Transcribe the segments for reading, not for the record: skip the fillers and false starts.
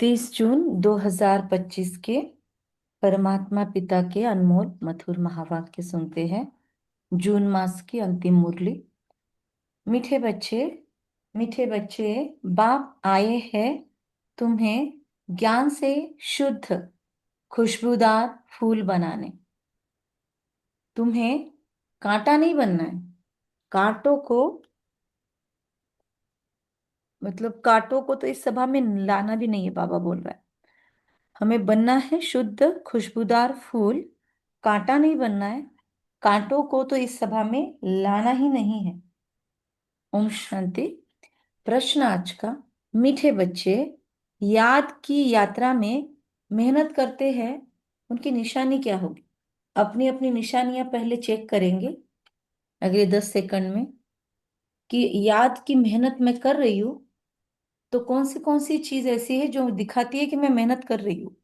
30 जून 2025 के परमात्मा पिता के अनमोल मधुर महावाक्य सुनते हैं। जून मास की अंतिम मुरली। मीठे बच्चे, मीठे बच्चे, बाप आए हैं तुम्हें ज्ञान से शुद्ध खुशबूदार फूल बनाने। तुम्हें कांटा नहीं बनना है। कांटों को, मतलब कांटों को तो इस सभा में लाना भी नहीं है, बाबा बोल रहा है। हमें बनना है शुद्ध खुशबूदार फूल, कांटा नहीं बनना है। कांटों को तो इस सभा में लाना ही नहीं है। ओम शांति। प्रश्न आज का। मीठे बच्चे याद की यात्रा में मेहनत करते हैं, उनकी निशानी क्या होगी? अपनी अपनी निशानियां पहले चेक करेंगे अगले 10 सेकंड में कि याद की मेहनत मैं कर रही हूँ तो कौन सी चीज ऐसी है जो दिखाती है कि मैं मेहनत कर रही हूँ।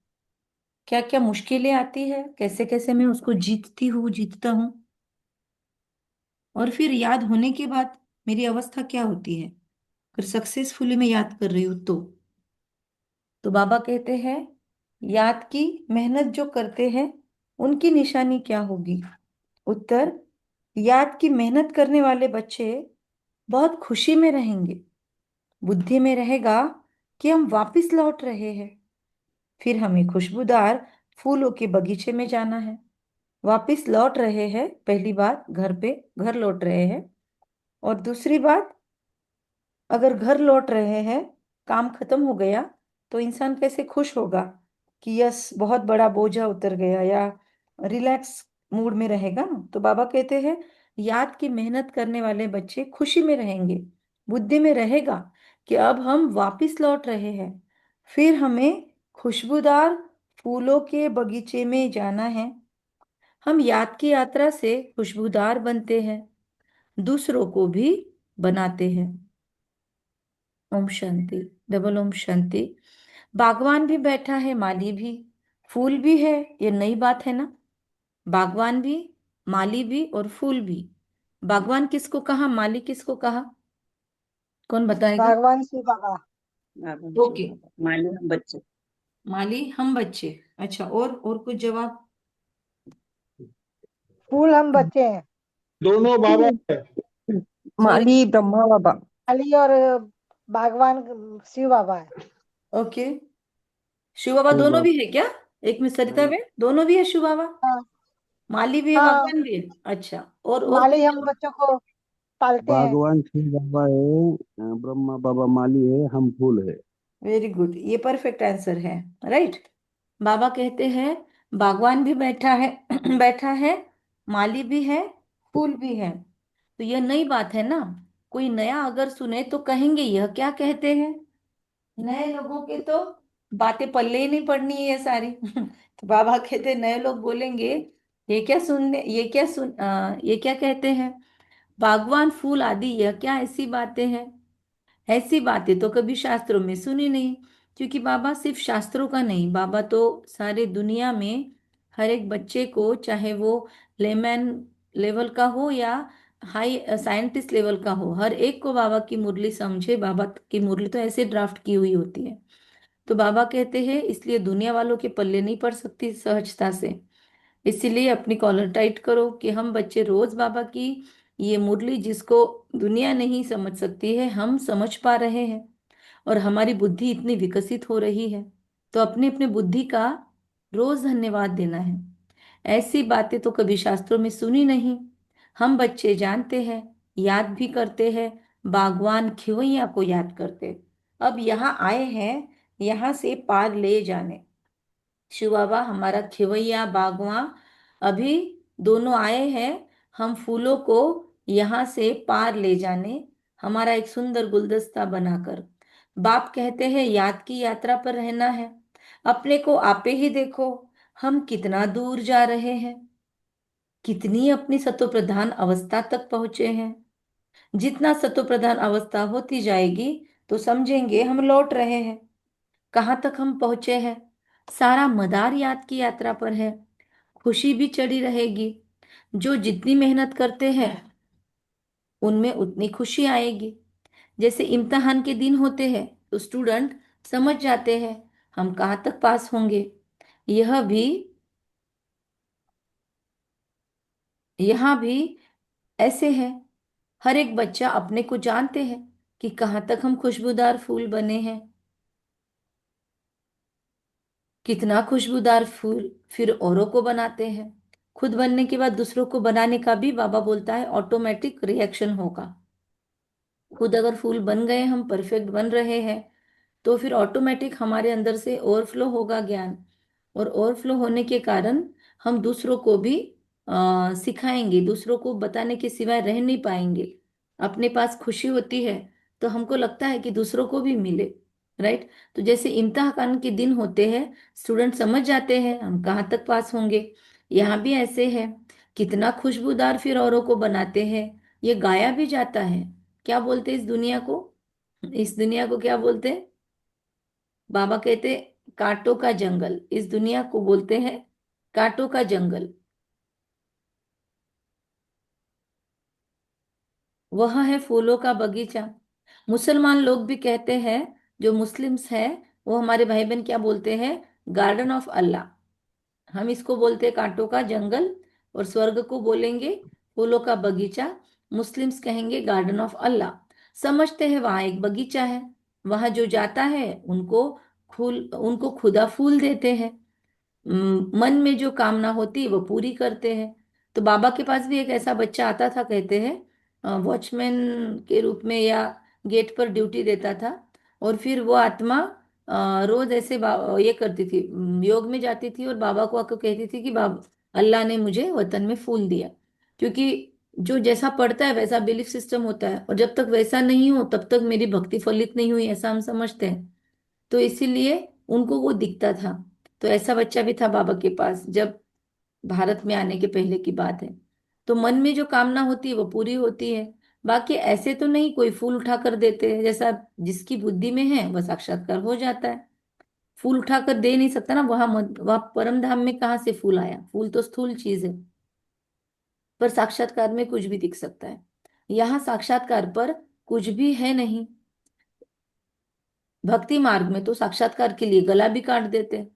क्या क्या मुश्किलें आती है, कैसे कैसे मैं उसको जीतती हूँ, जीतता हूँ। और फिर याद होने के बाद मेरी अवस्था क्या होती है, अगर सक्सेसफुली मैं याद कर रही हूँ तो बाबा कहते हैं याद की मेहनत जो करते हैं उनकी निशानी क्या होगी। उत्तर, याद की मेहनत करने वाले बच्चे बहुत खुशी में रहेंगे। बुद्धि में रहेगा कि हम वापस लौट रहे हैं। फिर हमें खुशबूदार फूलों के बगीचे में जाना है। वापस लौट रहे हैं, पहली बात घर पे, घर लौट रहे हैं। और दूसरी बात, अगर घर लौट रहे हैं, काम खत्म हो गया, तो इंसान कैसे खुश होगा कि यस बहुत बड़ा बोझा उतर गया, या रिलैक्स मूड में रहेगा ना। तो बाबा कहते हैं याद की मेहनत करने वाले बच्चे खुशी में रहेंगे। बुद्धि में रहेगा कि अब हम वापस लौट रहे हैं। फिर हमें खुशबूदार फूलों के बगीचे में जाना है। हम याद की यात्रा से खुशबूदार बनते हैं, दूसरों को भी बनाते हैं। ओम शांति। डबल ओम शांति। बागवान भी बैठा है, माली भी, फूल भी है। ये नई बात है ना। बागवान भी, माली भी और फूल भी। बागवान किसको कहा, माली किसको कहा? कौन बताएगा? भगवान शिव बाबा। भगवान शिव ओके। बाबा माली हम बच्चे। माली हम बच्चे। अच्छा, और कुछ जवाब? फूल हम बच्चे हैं। दोनों बाबा है। सॉरी। माली ब्रह्मा बाबा। माली और भगवान शिव बाबा है। ओके। शिव बाबा शिव दोनों बाबा भी है क्या? एक में सरिता नहीं, में दोनों भी है शिव बाबा। हाँ। माली भी है, हाँ, भगवान भी है। अच्छा, और कुछ माली हम जवाब? बच्चों को पालते हैं। भगवान शिव बाबा है, ब्रह्मा बाबा माली है, हम फूल है। वेरी गुड, ये परफेक्ट आंसर है। राइट। बाबा कहते हैं बागवान भी बैठा है बैठा है, माली भी है, फूल भी है। तो यह नई बात है ना। कोई नया अगर सुने तो कहेंगे यह क्या कहते हैं। नए लोगों के तो बातें पल्ले ही नहीं पड़नी है ये सारी तो बाबा कहते हैं, नए लोग बोलेंगे ये क्या कहते हैं। बागवान फूल आदि यह क्या ऐसी बातें हैं। ऐसी बातें तो कभी शास्त्रों में सुनी नहीं। क्योंकि बाबा सिर्फ शास्त्रों का नहीं, बाबा तो सारे दुनिया में हर एक बच्चे को, चाहे वो लेमैन लेवल का हो या हाई साइंटिस्ट लेवल का हो, हर एक को बाबा की मुरली समझे। बाबा की मुरली तो ऐसे ड्राफ्ट की हुई होती है। तो बाबा कहते हैं इसलिए दुनिया वालों के पल्ले नहीं पड़ सकती सहजता से। इसीलिए अपनी कॉलर टाइट करो कि हम बच्चे रोज बाबा की ये मुरली, जिसको दुनिया नहीं समझ सकती है, हम समझ पा रहे हैं। और हमारी बुद्धि इतनी विकसित हो रही है। तो अपने अपने बुद्धि का रोज धन्यवाद देना है। ऐसी बातें तो कभी शास्त्रों में सुनी नहीं। हम बच्चे जानते हैं, याद भी करते हैं। बागवान खिवैया को याद करते। अब यहाँ आए हैं, यहाँ से पार ले जाने। शिव बाबा हमारा खिवैया बागवां अभी दोनों आए हैं, हम फूलों को यहाँ से पार ले जाने, हमारा एक सुंदर गुलदस्ता बनाकर। बाप कहते हैं याद की यात्रा पर रहना है। अपने को आपे ही देखो, हम कितना दूर जा रहे हैं, कितनी अपनी सतोप्रधान अवस्था तक पहुंचे हैं। जितना सतोप्रधान अवस्था होती जाएगी तो समझेंगे हम लौट रहे हैं। कहाँ तक हम पहुंचे हैं? सारा मदार याद की यात्रा पर है। खुशी भी चढ़ी रहेगी। जो जितनी मेहनत करते हैं उनमें उतनी खुशी आएगी। जैसे इम्तिहान के दिन होते हैं तो स्टूडेंट समझ जाते हैं हम कहाँ तक पास होंगे। यह भी, यहाँ भी ऐसे है। हर एक बच्चा अपने को जानते हैं कि कहाँ तक हम खुशबूदार फूल बने हैं, कितना खुशबूदार फूल फिर औरों को बनाते हैं। खुद बनने के बाद दूसरों को बनाने का भी बाबा बोलता है ऑटोमेटिक रिएक्शन होगा। खुद अगर फूल बन गए, हम परफेक्ट बन रहे हैं, तो फिर ऑटोमेटिक हमारे अंदर से ओवरफ्लो होगा ज्ञान। और ओवरफ्लो होने के कारण हम दूसरों को भी सिखाएंगे, दूसरों को बताने के सिवाय रह नहीं पाएंगे। अपने पास खुशी होती है तो हमको लगता है कि दूसरों को भी मिले। राइट। तो जैसे इम्तिहान के दिन होते हैं, स्टूडेंट समझ जाते हैं हम कहाँ तक पास होंगे। यहाँ भी ऐसे है, कितना खुशबूदार फिर औरों को बनाते हैं। ये गाया भी जाता है। क्या बोलते हैं इस दुनिया को? इस दुनिया को क्या बोलते हैं? बाबा कहते कांटों का जंगल। इस दुनिया को बोलते हैं कांटों का जंगल। वह है फूलों का बगीचा। मुसलमान लोग भी कहते हैं, जो मुस्लिम्स हैं, वो हमारे भाई बहन क्या बोलते हैं? गार्डन ऑफ अल्लाह। हम इसको बोलते हैं कांटों का जंगल। और स्वर्ग को बोलेंगे फूलों का बगीचा। मुस्लिम्स कहेंगे गार्डन ऑफ अल्लाह। समझते हैं वहां एक बगीचा है। वहां जो जाता है उनको खुदा फूल देते हैं। मन में जो कामना होती है वो पूरी करते हैं। तो बाबा के पास भी एक ऐसा बच्चा आता था, कहते हैं वॉचमैन के रूप में, या गेट पर ड्यूटी देता था। और फिर वो आत्मा रोज ऐसे ये करती थी, योग में जाती थी और बाबा को आकर कहती थी कि बाबा, अल्लाह ने मुझे वतन में फूल दिया। क्योंकि जो जैसा पढ़ता है वैसा बिलीफ सिस्टम होता है, और जब तक वैसा नहीं हो तब तक मेरी भक्ति फलित नहीं हुई, ऐसा हम समझते हैं। तो इसीलिए उनको वो दिखता था। तो ऐसा बच्चा भी था बाबा के पास, जब भारत में आने के पहले की बात है। तो मन में जो कामना होती है वो पूरी होती है। बाकी ऐसे तो नहीं कोई फूल उठा कर देते हैं, जैसा जिसकी बुद्धि में है वह साक्षात्कार हो जाता है। फूल उठा कर दे नहीं सकता ना, वहां परम धाम में कहाँ से फूल आया? फूल तो स्थूल चीज है। पर साक्षात्कार में कुछ भी दिख सकता है। यहाँ साक्षात्कार पर कुछ भी है नहीं। भक्ति मार्ग में तो साक्षात्कार के लिए गला भी काट देते हैं।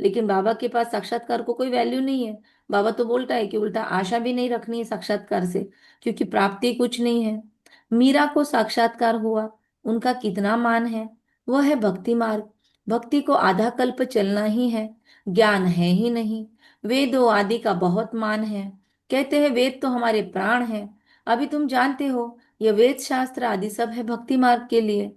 लेकिन बाबा के पास साक्षात्कार को कोई वैल्यू नहीं है। बाबा तो बोलता है कि उल्टा आशा भी नहीं रखनी है साक्षात्कार से, क्योंकि प्राप्ति कुछ नहीं है। मीरा को साक्षात्कार हुआ, उनका कितना मान है। वह है भक्ति मार्ग। भक्ति को आधा कल्प चलना ही है, ज्ञान है ही नहीं। वेदों आदि का बहुत मान है। कहते हैं वेद तो हमारे प्राण है। अभी तुम जानते हो, ये वेद शास्त्र आदि सब है भक्ति मार्ग के लिए।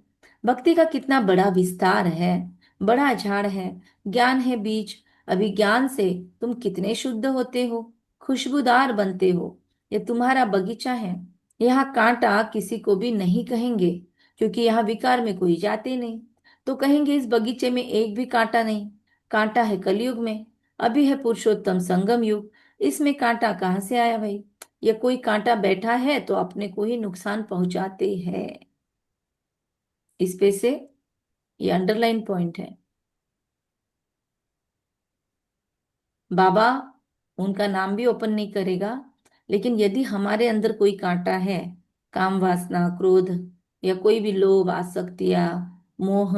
भक्ति का कितना बड़ा विस्तार है, बड़ा झाड़ है। ज्ञान है बीज। अभी ज्ञान से तुम कितने शुद्ध होते हो, खुशबूदार बनते हो। ये तुम्हारा बगीचा है। यहाँ कांटा किसी को भी नहीं कहेंगे, क्योंकि यहाँ विकार में कोई जाते नहीं। तो कहेंगे इस बगीचे में एक भी कांटा नहीं। कांटा है कलयुग में। अभी है पुरुषोत्तम संगम युग। इसमें कांटा कहाँ से आया भाई? ये कोई कांटा बैठा है तो अपने को ही नुकसान पहुंचाते हैं। इस पे से ये अंडरलाइन पॉइंट है। बाबा उनका नाम भी ओपन नहीं करेगा। लेकिन यदि हमारे अंदर कोई कांटा है, काम वासना, क्रोध, या कोई भी लोभ, आसक्तियां, मोह,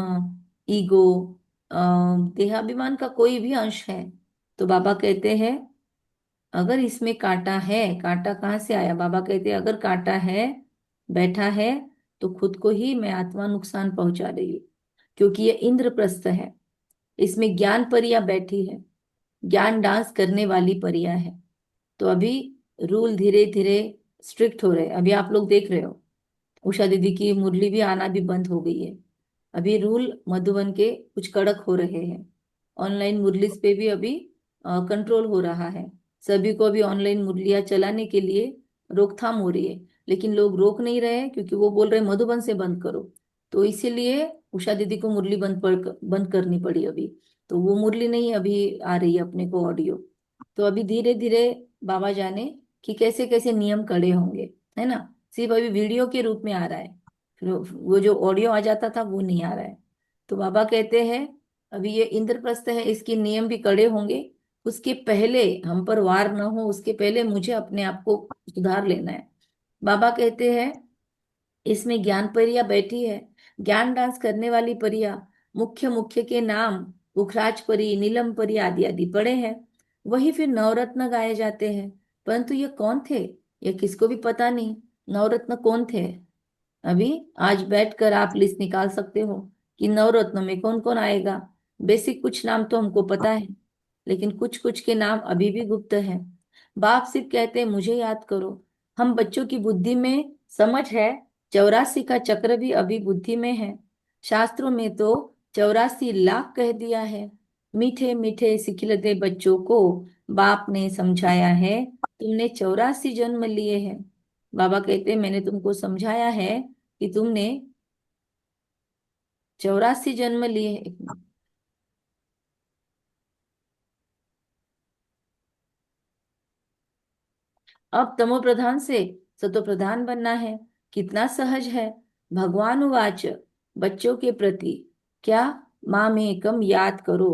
ईगो, देहाभिमान का कोई भी अंश है, तो बाबा कहते हैं अगर इसमें कांटा है, कांटा कहाँ से आया? बाबा कहते हैं अगर कांटा है, बैठा है, तो खुद को ही मैं आत्मा नुकसान पहुंचा रही हूँ। क्योंकि ये इंद्रप्रस्थ है। इसमें ज्ञान परियां बैठी है, ज्ञान डांस करने वाली परियां है। तो अभी रूल धीरे धीरे स्ट्रिक्ट हो रहे हैं। अभी आप लोग देख रहे हो, उषा दीदी की मुरली भी आना भी बंद हो गई है। अभी रूल मधुबन के कुछ कड़क हो रहे हैं। ऑनलाइन मुरलीस पे भी अभी कंट्रोल हो रहा है। सभी को अभी ऑनलाइन मुरलियां चलाने के लिए रोकथाम हो रही है। लेकिन लोग रोक नहीं रहे हैं, क्योंकि वो बोल रहे हैं मधुबन से बंद करो। तो इसीलिए उषा दीदी को मुरली बंद करनी पड़ी अभी। तो वो मुरली नहीं अभी आ रही है अपने को ऑडियो। तो अभी धीरे धीरे बाबा जाने कि कैसे कैसे नियम कड़े होंगे, है ना। सिर्फ अभी वीडियो के रूप में आ रहा है, फिर वो जो ऑडियो आ जाता था वो नहीं आ रहा है। तो बाबा कहते हैं अभी ये इंद्रप्रस्थ है, इसके नियम भी कड़े होंगे। उसके पहले हम पर वार न हो, उसके पहले मुझे अपने आप को सुधार लेना है। बाबा कहते हैं इसमें ज्ञान परिया बैठी है, ज्ञान डांस करने वाली परिया। मुख्य मुख्य के नाम पुखराज परी, नीलम परी आदि आदि पढ़े हैं। वही फिर नवरत्न गाए जाते हैं। परंतु ये कौन थे, ये किसको भी पता नहीं। नवरत्न कौन थे? अभी आज बैठकर आप लिस्ट निकाल सकते हो कि नवरत्न में कौन कौन आएगा। बेसिक कुछ नाम तो हमको पता है, लेकिन कुछ कुछ के नाम अभी भी गुप्त है। बाप सिर्फ कहते हैं मुझे याद करो। हम बच्चों की बुद्धि में समझ है, 84 का चक्र भी अभी बुद्धि में है। शास्त्रों में तो 84 लाख कह दिया है। मीठे मीठे सिखिलते बच्चों को बाप ने समझाया है, तुमने 84 जन्म लिए हैं। बाबा कहते मैंने तुमको समझाया है कि तुमने 84 जन्म लिए हैं। एक मिनट। अब तमो प्रधान से सतो प्रधान बनना है, कितना सहज है। भगवान उवाच, बच्चों के प्रति क्या, माँ में एकम याद करो।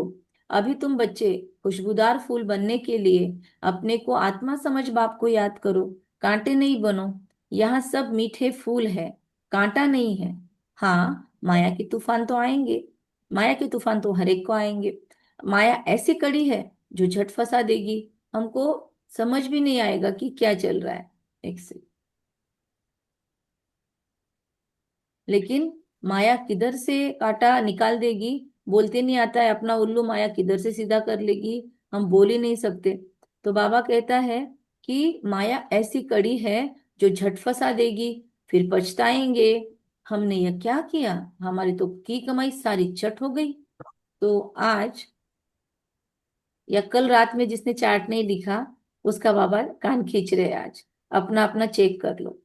अभी तुम बच्चे खुशबूदार फूल बनने के लिए अपने को आत्मा समझ बाप को याद करो, कांटे नहीं बनो। यहाँ सब मीठे फूल है, कांटा नहीं है। हाँ, माया के तूफान तो आएंगे, माया के तूफान तो हर एक को आएंगे। माया ऐसी कड़ी है जो झट फंसा देगी, हमको समझ भी नहीं आएगा कि क्या चल रहा है। एक से लेकिन माया किधर से कांटा निकाल देगी, बोलते नहीं आता है। अपना उल्लू माया किधर से सीधा कर लेगी, हम बोल ही नहीं सकते। तो बाबा कहता है कि माया ऐसी कड़ी है जो झट फंसा देगी, फिर पछताएंगे। हमने यह क्या किया, हमारी तो की कमाई सारी चट हो गई। तो आज या कल रात में जिसने चार्ट नहीं लिखा, उसका बाबा कान खींच रहे हैं। आज अपना अपना चेक कर लो।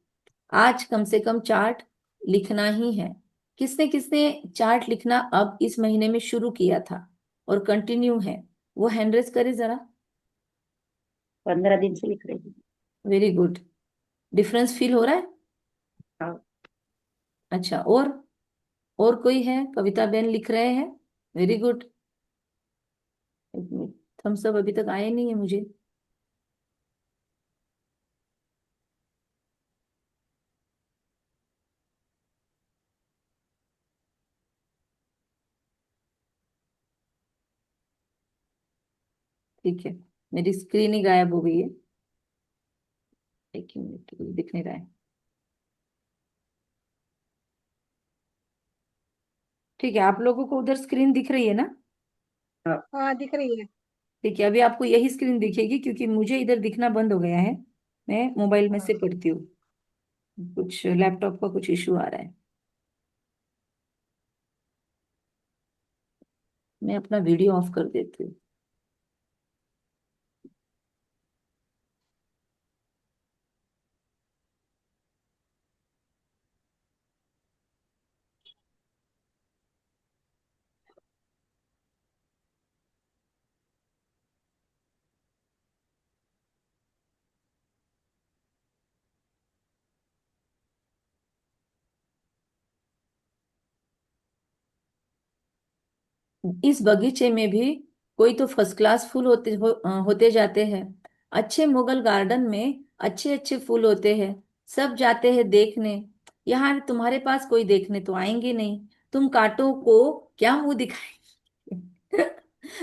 आज कम से कम चार्ट लिखना ही है। किसने किसने चार्ट लिखना अब इस महीने में शुरू किया था और कंटिन्यू है, वो हैंड रेज करे जरा। 15 दिन से लिख रही हूँ। Very good. डिफरेंस फील हो रहा है? हाँ। अच्छा, और कोई है? कविता बेन लिख रहे हैं, वेरी गुड। थम्स अप अभी तक आए नहीं है मुझे। ठीक है, मेरी स्क्रीन ही गायब हो गई है। एक ही मिनट, दिख नहीं रहा है। ठीक है, आप लोगों को उधर स्क्रीन दिख रही है ना? हाँ दिख रही है। ठीक है, अभी आपको यही स्क्रीन दिखेगी क्योंकि मुझे इधर दिखना बंद हो गया है। मैं मोबाइल में से हाँ पढ़ती हूँ, कुछ लैपटॉप का कुछ इशू आ रहा है। मैं अपना वीडियो ऑफ कर देती हूँ। इस बगीचे में भी कोई तो फर्स्ट क्लास फूल होते जाते हैं। अच्छे मुगल गार्डन में अच्छे अच्छे फूल होते हैं, सब जाते हैं देखने। यहाँ तुम्हारे पास कोई देखने तो आएंगे नहीं। तुम कांटों को क्या मुंह दिखाएंगे?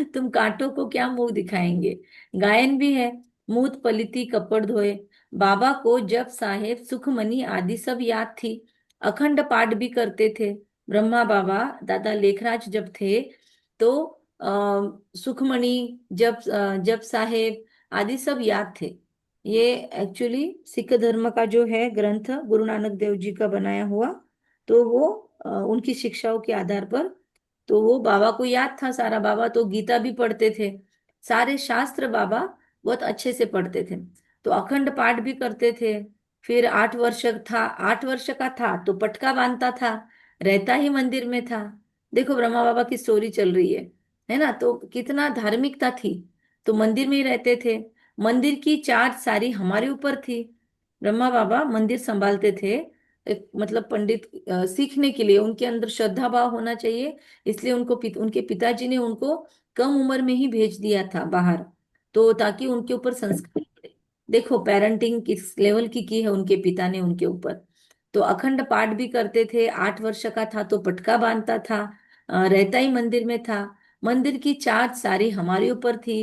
तुम कांटों को क्या मुंह दिखाएंगे? गायन भी है, मूत पलिती कपड़ धोए। बाबा को जब साहेब सुखमनी आदि सब याद थी, अखंड पाठ भी करते थे। ब्रह्मा बाबा दादा लेखराज जब थे तो सुखमणि, जब साहेब आदि सब याद थे। ये एक्चुअली सिख धर्म का जो है ग्रंथ, गुरु नानक देव जी का बनाया हुआ। तो वो उनकी शिक्षाओं के आधार पर, तो वो बाबा को याद था सारा। बाबा तो गीता भी पढ़ते थे, सारे शास्त्र बाबा बहुत अच्छे से पढ़ते थे। तो अखंड पाठ भी करते थे। फिर 8 वर्ष था, 8 वर्ष का था तो पटका बांधता था, रहता ही मंदिर में था। देखो ब्रह्मा बाबा की स्टोरी चल रही है ना? तो कितना धार्मिकता थी। तो मंदिर में ही रहते थे। मंदिर की चार्ज सारी हमारे ऊपर थी। ब्रह्मा बाबा मंदिर संभालते थे। एक मतलब पंडित सीखने के लिए उनके अंदर श्रद्धा भाव होना चाहिए, इसलिए उनके पिताजी ने उनको कम उम्र में ही भेज दिया था बाहर, तो ताकि उनके ऊपर संस्कार पड़े। देखो पेरेंटिंग किस लेवल की है उनके पिता ने उनके ऊपर। तो अखंड पाठ भी करते थे। 8 वर्ष का था तो पटका बांधता था, रहता ही मंदिर में था। मंदिर की चार सारी हमारे ऊपर थी।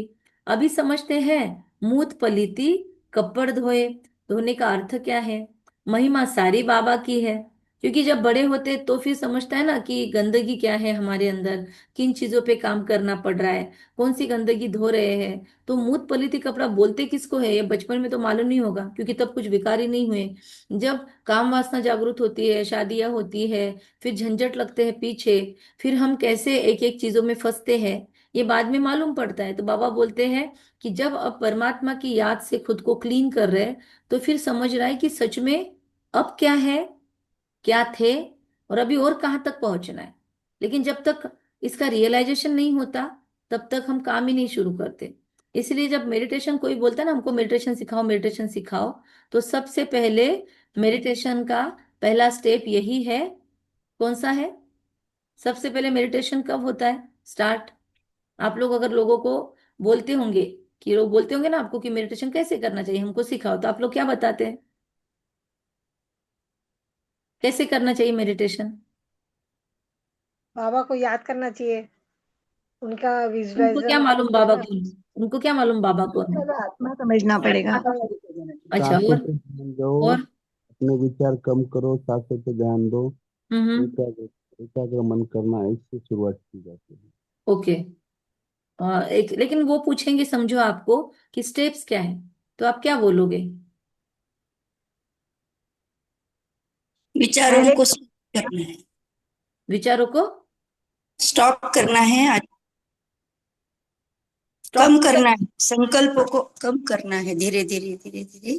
अभी समझते हैं, मूत पलीती कपड़ धोए। धोने का अर्थ क्या है? महिमा सारी बाबा की है। क्योंकि जब बड़े होते तो फिर समझता है ना कि गंदगी क्या है हमारे अंदर, किन चीजों पे काम करना पड़ रहा है, कौन सी गंदगी धो रहे हैं। तो मूत पलीती कपड़ा बोलते किसको है? ये बचपन में तो मालूम नहीं होगा, क्योंकि तब कुछ विकार ही नहीं हुए। जब काम वासना जागृत होती है, शादियां होती है, फिर झंझट लगते हैं पीछे, फिर हम कैसे एक एक चीजों में फंसते हैं, ये बाद में मालूम पड़ता है। तो बाबा बोलते हैं कि जब अब परमात्मा की याद से खुद को क्लीन कर रहे हैं, तो फिर समझ रहा है कि सच में अब क्या है, क्या थे, और अभी और कहाँ तक पहुंचना है। लेकिन जब तक इसका रियलाइजेशन नहीं होता, तब तक हम काम ही नहीं शुरू करते। इसलिए जब मेडिटेशन कोई बोलता है ना हमको मेडिटेशन सिखाओ, मेडिटेशन सिखाओ, तो सबसे पहले मेडिटेशन का पहला स्टेप यही है। कौन सा है? सबसे पहले मेडिटेशन कब होता है स्टार्ट? आप लोग अगर लोगों को बोलते होंगे, कि लोग बोलते होंगे ना आपको कि मेडिटेशन कैसे करना चाहिए, हमको सिखाओ, तो आप लोग क्या बताते हैं? कैसे करना चाहिए मेडिटेशन? बाबा को याद करना चाहिए, उनका उनको क्या विजुअलाइजेशन मालूम बाबा करना। कौन है? उनको क्या मालूम बाबा कौन है? पहले आत्मा समझना पड़ेगा। अच्छा, सांसों और? पे ध्यान दो। और? अपने विचार कम करो, सांसों पे ध्यान दो। हम्म। एकाग्र एकाग्र मन करना, इससे शुरुआत की जाती है। ओके। एक लेकिन वो पूछेंगे समझो आपको कि स्टेप्स क्या है, तो आप क्या बोलोगे? विचारों पहले को स्टॉप करना है। विचारों को स्टॉप करना है स्टॉप कम मतलब? करना है, संकल्पों को कम करना है, धीरे धीरे धीरे धीरे।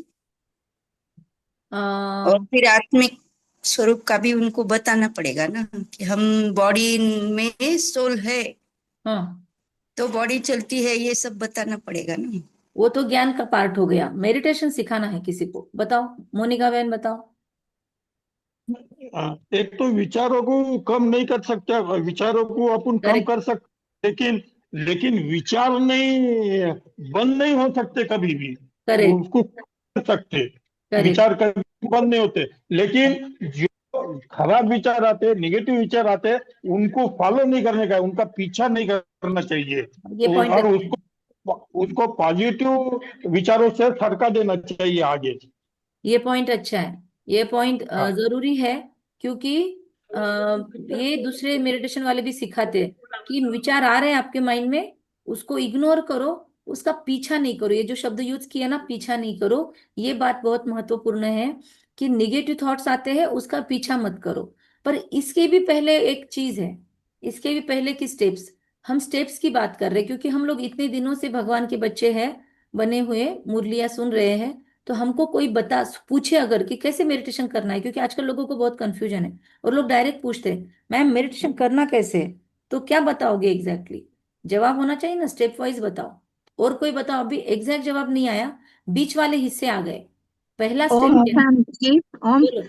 और आ, फिर आत्मिक स्वरूप का भी उनको बताना पड़ेगा ना, कि हम बॉडी में सोल है, हाँ, तो बॉडी चलती है, ये सब बताना पड़ेगा ना। वो तो ज्ञान का पार्ट हो गया। मेडिटेशन सिखाना है किसी को, बताओ, मोनिका बहन बताओ। एक तो विचारों को कम नहीं कर सकते, विचारों को अपन कम करेक्ट। कर सकते, लेकिन लेकिन विचार नहीं, बंद नहीं हो सकते कभी भी। करेक्ट। उसको कर सकते, करेक्ट। विचार कभी बंद नहीं होते, लेकिन जो खराब विचार आते, नेगेटिव विचार आते, उनको फॉलो नहीं करने का, उनका पीछा नहीं करना चाहिए। ये पॉइंट और अच्छा है। उसको उसको पॉजिटिव विचारों से सड़का देना चाहिए आगे। ये पॉइंट अच्छा है। ये पॉइंट हाँ। जरूरी है। क्योंकि अ, ये दूसरे मेडिटेशन वाले भी सिखाते हैं कि विचार आ रहे हैं आपके माइंड में, उसको इग्नोर करो, उसका पीछा नहीं करो। ये जो शब्द यूज किया ना, पीछा नहीं करो, ये बात बहुत महत्वपूर्ण है। कि निगेटिव थॉट्स आते हैं, उसका पीछा मत करो। पर इसके भी पहले एक चीज है। इसके भी पहले की स्टेप्स, हम स्टेप्स की बात कर रहे हैं, क्योंकि हम लोग इतने दिनों से भगवान के बच्चे हैं, बने हुए मुरलियां सुन रहे हैं। तो हमको कोई बता पूछे अगर कि कैसे मेडिटेशन करना है, क्योंकि आजकल लोगों को बहुत कंफ्यूजन है, और लोग डायरेक्ट पूछते हैं मैम मेडिटेशन करना कैसे है? तो क्या बताओगे एग्जैक्टली exactly? जवाब होना चाहिए ना, स्टेप वाइज बताओ। और कोई बताओ, अभी एग्जैक्ट जवाब नहीं आया, बीच वाले हिस्से आ गए। पहला ओम स्टेप क्या है? शांति। ओम। बोलो।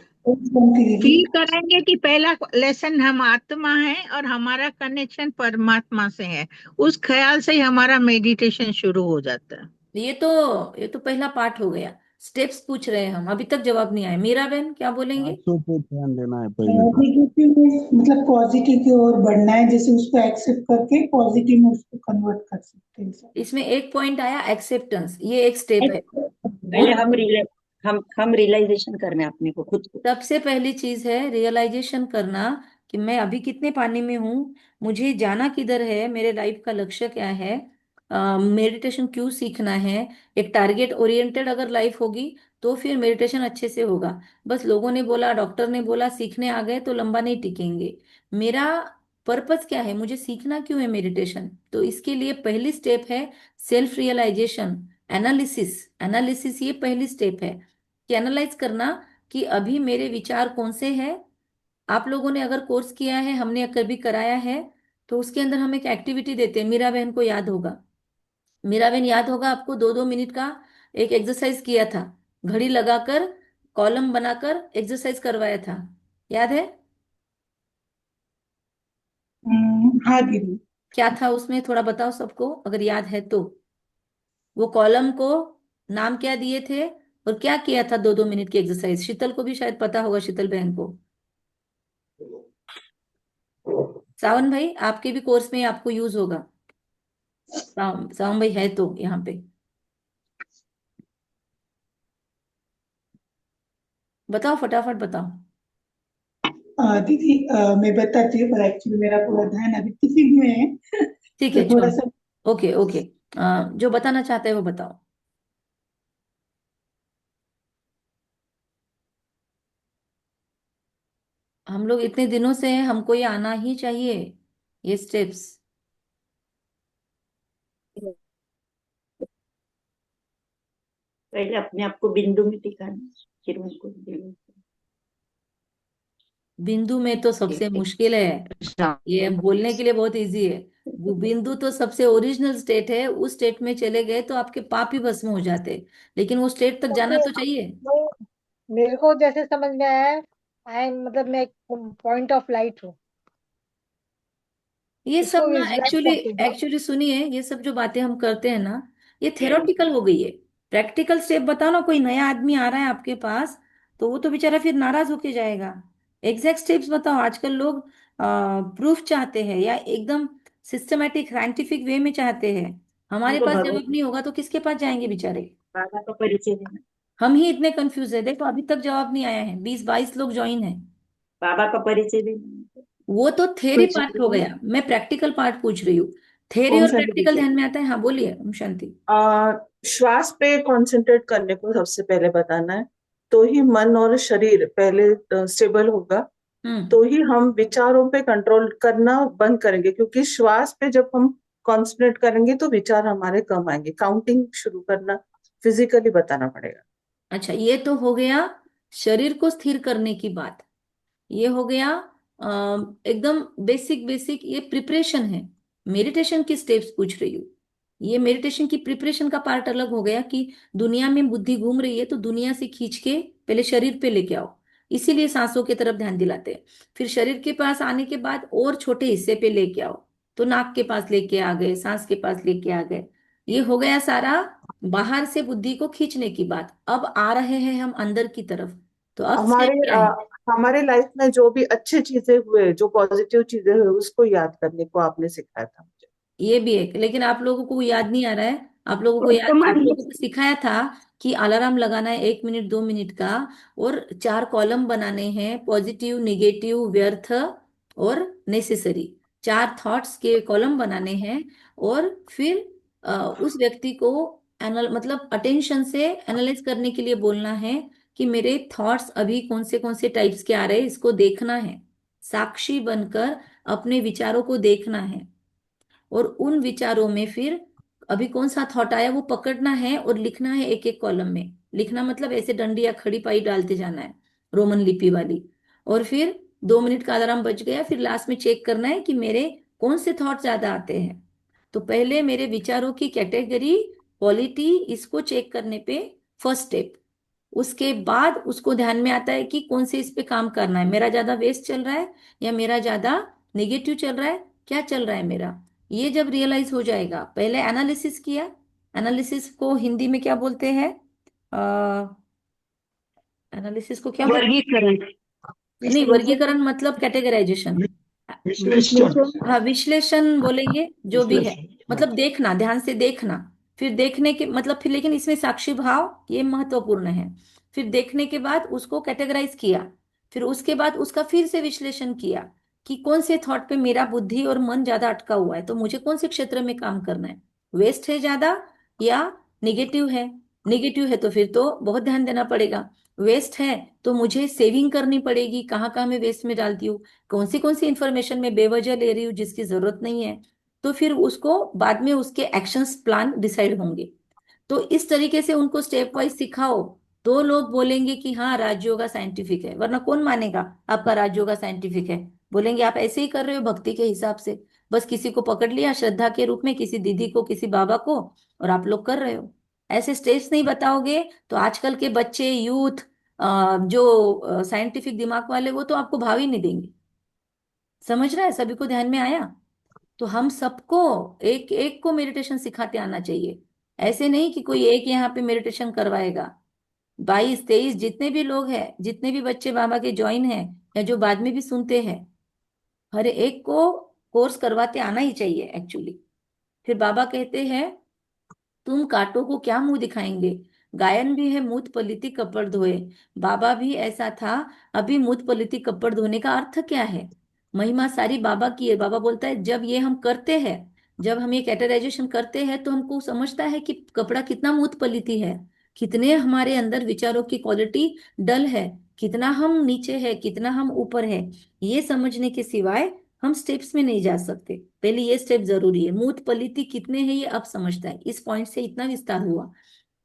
फील करेंगे कि पहला लेसन हम आत्मा है और हमारा कनेक्शन परमात्मा से है, उस ख्याल से ही हमारा मेडिटेशन शुरू हो जाता है। ये तो पहला पार्ट हो गया। स्टेप्स पूछ रहे हैं हम, अभी तक जवाब नहीं आया। मीरा बहन क्या बोलेंगे? सांसों पे ध्यान देना है पहले तो। नेगेटिव में मतलब पॉजिटिव की ओर बढ़ना है, जैसे उसको एक्सेप्ट करके पॉजिटिव में उसको कन्वर्ट कर सकते हैं सर। इसमें एक पॉइंट आया एक्सेप्टेंस, ये एक स्टेप है। पहले और हम रियलाइजेशन करना है अपने को, खुद को। सबसे पहली चीज है रियलाइजेशन करना, कि मैं अभी कितने पानी में हूँ, मुझे जाना किधर है, मेरे लाइफ का लक्ष्य क्या है, मेडिटेशन क्यों सीखना है। एक टारगेट ओरिएंटेड अगर लाइफ होगी, तो फिर मेडिटेशन अच्छे से होगा। बस लोगों ने बोला, डॉक्टर ने बोला, सीखने आ गए, तो लंबा नहीं टिकेंगे। मेरा पर्पस क्या है, मुझे सीखना क्यों है मेडिटेशन? तो इसके लिए पहली स्टेप है सेल्फ रियलाइजेशन, एनालिसिस। एनालिसिस ये पहली स्टेप है, कि एनालाइज करना कि अभी मेरे विचार कौन से हैं। आप लोगों ने अगर कोर्स किया है, हमने कभी कराया है, तो उसके अंदर हम एक एक्टिविटी देते हैं, मीरा बहन को याद होगा। मीरा बहन याद होगा आपको, 2-2 मिनट का एक एक्सरसाइज किया था, घड़ी लगाकर कॉलम बनाकर एक्सरसाइज करवाया था, याद है? हाँ दीदी। क्या था उसमें, थोड़ा बताओ सबको अगर याद है तो। वो कॉलम को नाम क्या दिए थे, और क्या किया था? 2-2 मिनट की एक्सरसाइज, शीतल को भी शायद पता होगा, शीतल बहन को। सावन भाई आपके भी कोर्स में आपको यूज होगा। सावन भाई है तो यहाँ पे बताओ, फटाफट बताओ। दीदी मैं बताती हूँ, पर एक्चुअली मेरा पूरा ध्यान अभी टिफिन में है। ठीक तो है, थोड़ा छोड़ो। सा। Okay okay. जो बताना चाहते हैं वो बताओ। हम लोग इतने दिनों से हैं, हमको ये आना ही चाहिए, ये स्टेप्स। पहले अपने आप को बिंदु में टिकाना, फिर उनको दिल बिंदु में तो सबसे में मुश्किल है। ये शांत। बोलने के लिए बहुत इजी है। वो बिंदु तो सबसे ओरिजिनल स्टेट है, उस स्टेट में चले गए तो आपके पाप ही भस्म हो जाते। लेकिन वो स्टेट तक जाना ओके, तो चाहिए। मेरे को जैसे समझ में आया है, आई मतलब मैं एक पॉइंट ऑफ लाइट हूँ, ये सब इसको ना विजुलाइज एक्चुअली करते हैं। एक्चुअली सुनिए, ये सब जो बातें हम करते हैं ना, ये थेरोटिकल हो गई है। प्रैक्टिकल स्टेप बताओ ना, कोई नया आदमी आ रहा है आपके पास, तो वो तो बेचारा फिर नाराज होके जाएगा। एग्जैक्ट स्टेप्स बताओ। आजकल लोग प्रूफ चाहते हैं या एकदम सिस्टमेटिक साइंटिफिक वे में चाहते हैं। हमारे उनको पास भगवान जवाब नहीं होगा तो किसके पास जाएंगे बेचारे। बाबा का परिचय देना, हम ही इतने कंफ्यूज है, देखो अभी तक जवाब नहीं आया है, 20-22 लोग ज्वाइन है। बाबा का परिचय देना। वो तो थेरी कुछ पार्ट हो गया, मैं प्रैक्टिकल पार्ट पूछ रही हूँ। थेरी ओम और शांति प्रैक्टिकल दीजिए। ध्यान में आता है? हाँ बोलिए ओम शांति। श्वास पे कंसंट्रेट करने को सबसे पहले बताना है, तो ही मन और शरीर पहले स्टेबल होगा। हम्म। तो ही हम विचारों पे कंट्रोल करना बंद करेंगे, क्योंकि श्वास पे जब हम कंसंट्रेट करेंगे तो विचार हमारे कम आएंगे। काउंटिंग शुरू करना फिजिकली बताना पड़ेगा। अच्छा, ये तो हो गया शरीर को स्थिर करने की बात। ये हो गया एकदम बेसिक बेसिक, ये प्रिपरेशन है। मेडिटेशन की स्टेप्स पूछ रही हूँ। ये मेडिटेशन की प्रिपरेशन का पार्ट अलग हो गया कि दुनिया में बुद्धि घूम रही है तो दुनिया से खींच के पहले शरीर पे लेके आओ। इसीलिए सांसों की तरफ ध्यान दिलाते हैं। फिर शरीर के पास आने के बाद और छोटे हिस्से पे लेके आओ, तो नाक के पास लेके आ गए, सांस के पास लेके आ गए। ये हो गया सारा बाहर से बुद्धि को खींचने की बात। अब आ रहे हैं हम अंदर की तरफ, तो अब हमारे स्टेप क्या है? हमारे लाइफ में जो भी अच्छी चीजें हुए, जो पॉजिटिव चीजें हुए, उसको याद करने को आपने सिखाया था मुझे। ये भी है, लेकिन आप लोगों को याद नहीं आ रहा है। आप लोगों को याद, आप तुम्हारी लोगों को सिखाया था कि अलार्म लगाना है 1 मिनट 2 मिनट का, और 4 कॉलम बनाने हैं, पॉजिटिव, निगेटिव, व्यर्थ और नेसेसरी। 4 थॉट्स के कॉलम बनाने हैं। और फिर उस व्यक्ति को मतलब अटेंशन से एनालाइज करने के लिए बोलना है कि मेरे थॉट्स अभी कौन से टाइप्स के आ रहे हैं, इसको देखना है। साक्षी बनकर अपने विचारों को देखना है। और उन विचारों में फिर अभी कौन सा थॉट आया वो पकड़ना है और लिखना है, एक एक कॉलम में लिखना, मतलब ऐसे डंडी या खड़ी पाई डालते जाना है, रोमन लिपि वाली। और फिर 2 मिनट का अलार्म बज गया, फिर लास्ट में चेक करना है कि मेरे कौन से थॉट ज्यादा आते हैं। तो पहले मेरे विचारों की कैटेगरी, क्वालिटी, इसको चेक करने पे फर्स्ट स्टेप। उसके बाद उसको ध्यान में आता है कि कौन से इस पे काम करना है, मेरा ज्यादा वेस्ट चल रहा है या मेरा ज्यादा नेगेटिव चल रहा है, क्या चल रहा है मेरा। ये जब रियलाइज हो जाएगा, पहले एनालिसिस किया। एनालिसिस को हिंदी में क्या बोलते हैं? एनालिसिस को क्या बोलते वर्गीकरण, हैं? नहीं, विश्लेषण, वर्गीकरण मतलब कैटेगराइजेशन। विश्लेषण। हाँ, विश्लेषण बोलेंगे जो भी है। विश्लेषण, हाँ। मतलब देखना, ध्यान से देखना। फिर देखने के मतलब फिर, लेकिन इसमें साक्षी भाव ये महत्वपूर्ण है। फिर देखने के बाद उसको कैटेगराइज किया। फिर उसके बाद उसका फिर से विश्लेषण किया कि कौन से थॉट पे मेरा बुद्धि और मन ज्यादा अटका हुआ है, तो मुझे कौन से क्षेत्र में काम करना है। वेस्ट है ज्यादा या निगेटिव है? निगेटिव है तो फिर तो बहुत ध्यान देना पड़ेगा। वेस्ट है तो मुझे सेविंग करनी पड़ेगी, कहाँ कहाँ मैं वेस्ट में डालती हूँ, कौन सी इंफॉर्मेशन मैं बेवजह ले रही हूँ जिसकी जरूरत नहीं है। तो फिर उसको बाद में उसके एक्शंस प्लान डिसाइड होंगे। तो इस तरीके से उनको स्टेप वाइज सिखाओ, तो लोग बोलेंगे कि हाँ राजयोगा साइंटिफिक है। वरना कौन मानेगा आपका राजयोगा साइंटिफिक है? बोलेंगे आप ऐसे ही कर रहे हो भक्ति के हिसाब से, बस किसी को पकड़ लिया श्रद्धा के रूप में, किसी दीदी को, किसी बाबा को, और आप लोग कर रहे हो। ऐसे स्टेप्स नहीं बताओगे तो आजकल के बच्चे, यूथ, जो साइंटिफिक दिमाग वाले, वो तो आपको भाव ही नहीं देंगे। समझ रहा है? सभी को ध्यान में आया? तो हम सबको एक एक को मेडिटेशन सिखाते आना चाहिए। ऐसे नहीं कि कोई एक यहाँ पे मेडिटेशन करवाएगा। 22-23 जितने भी लोग हैं, जितने भी बच्चे बाबा के ज्वाइन हैं या जो बाद में भी सुनते हैं, हर एक को कोर्स करवाते आना ही चाहिए एक्चुअली। फिर बाबा कहते हैं तुम कांटों को क्या मुंह दिखाएंगे, गायन भी है मूत पलीती कपड़ धोए। बाबा भी ऐसा था, अभी मूत पलीती कपड़ धोने का अर्थ क्या है? महिमा सारी बाबा की है। बाबा बोलता है जब ये हम करते हैं, जब हम ये कैटेगराइजेशन करते हैं तो हमको समझता है कि कपड़ा कितना मूत पलीती है, कितने हमारे अंदर विचारों की क्वालिटी डल है, कितना हम नीचे है, कितना हम ऊपर है। ये समझने के सिवाय हम स्टेप्स में नहीं जा सकते। पहले ये स्टेप जरूरी है, मूत पलीती कितने हैं ये अब समझता है। इस पॉइंट से इतना विस्तार हुआ।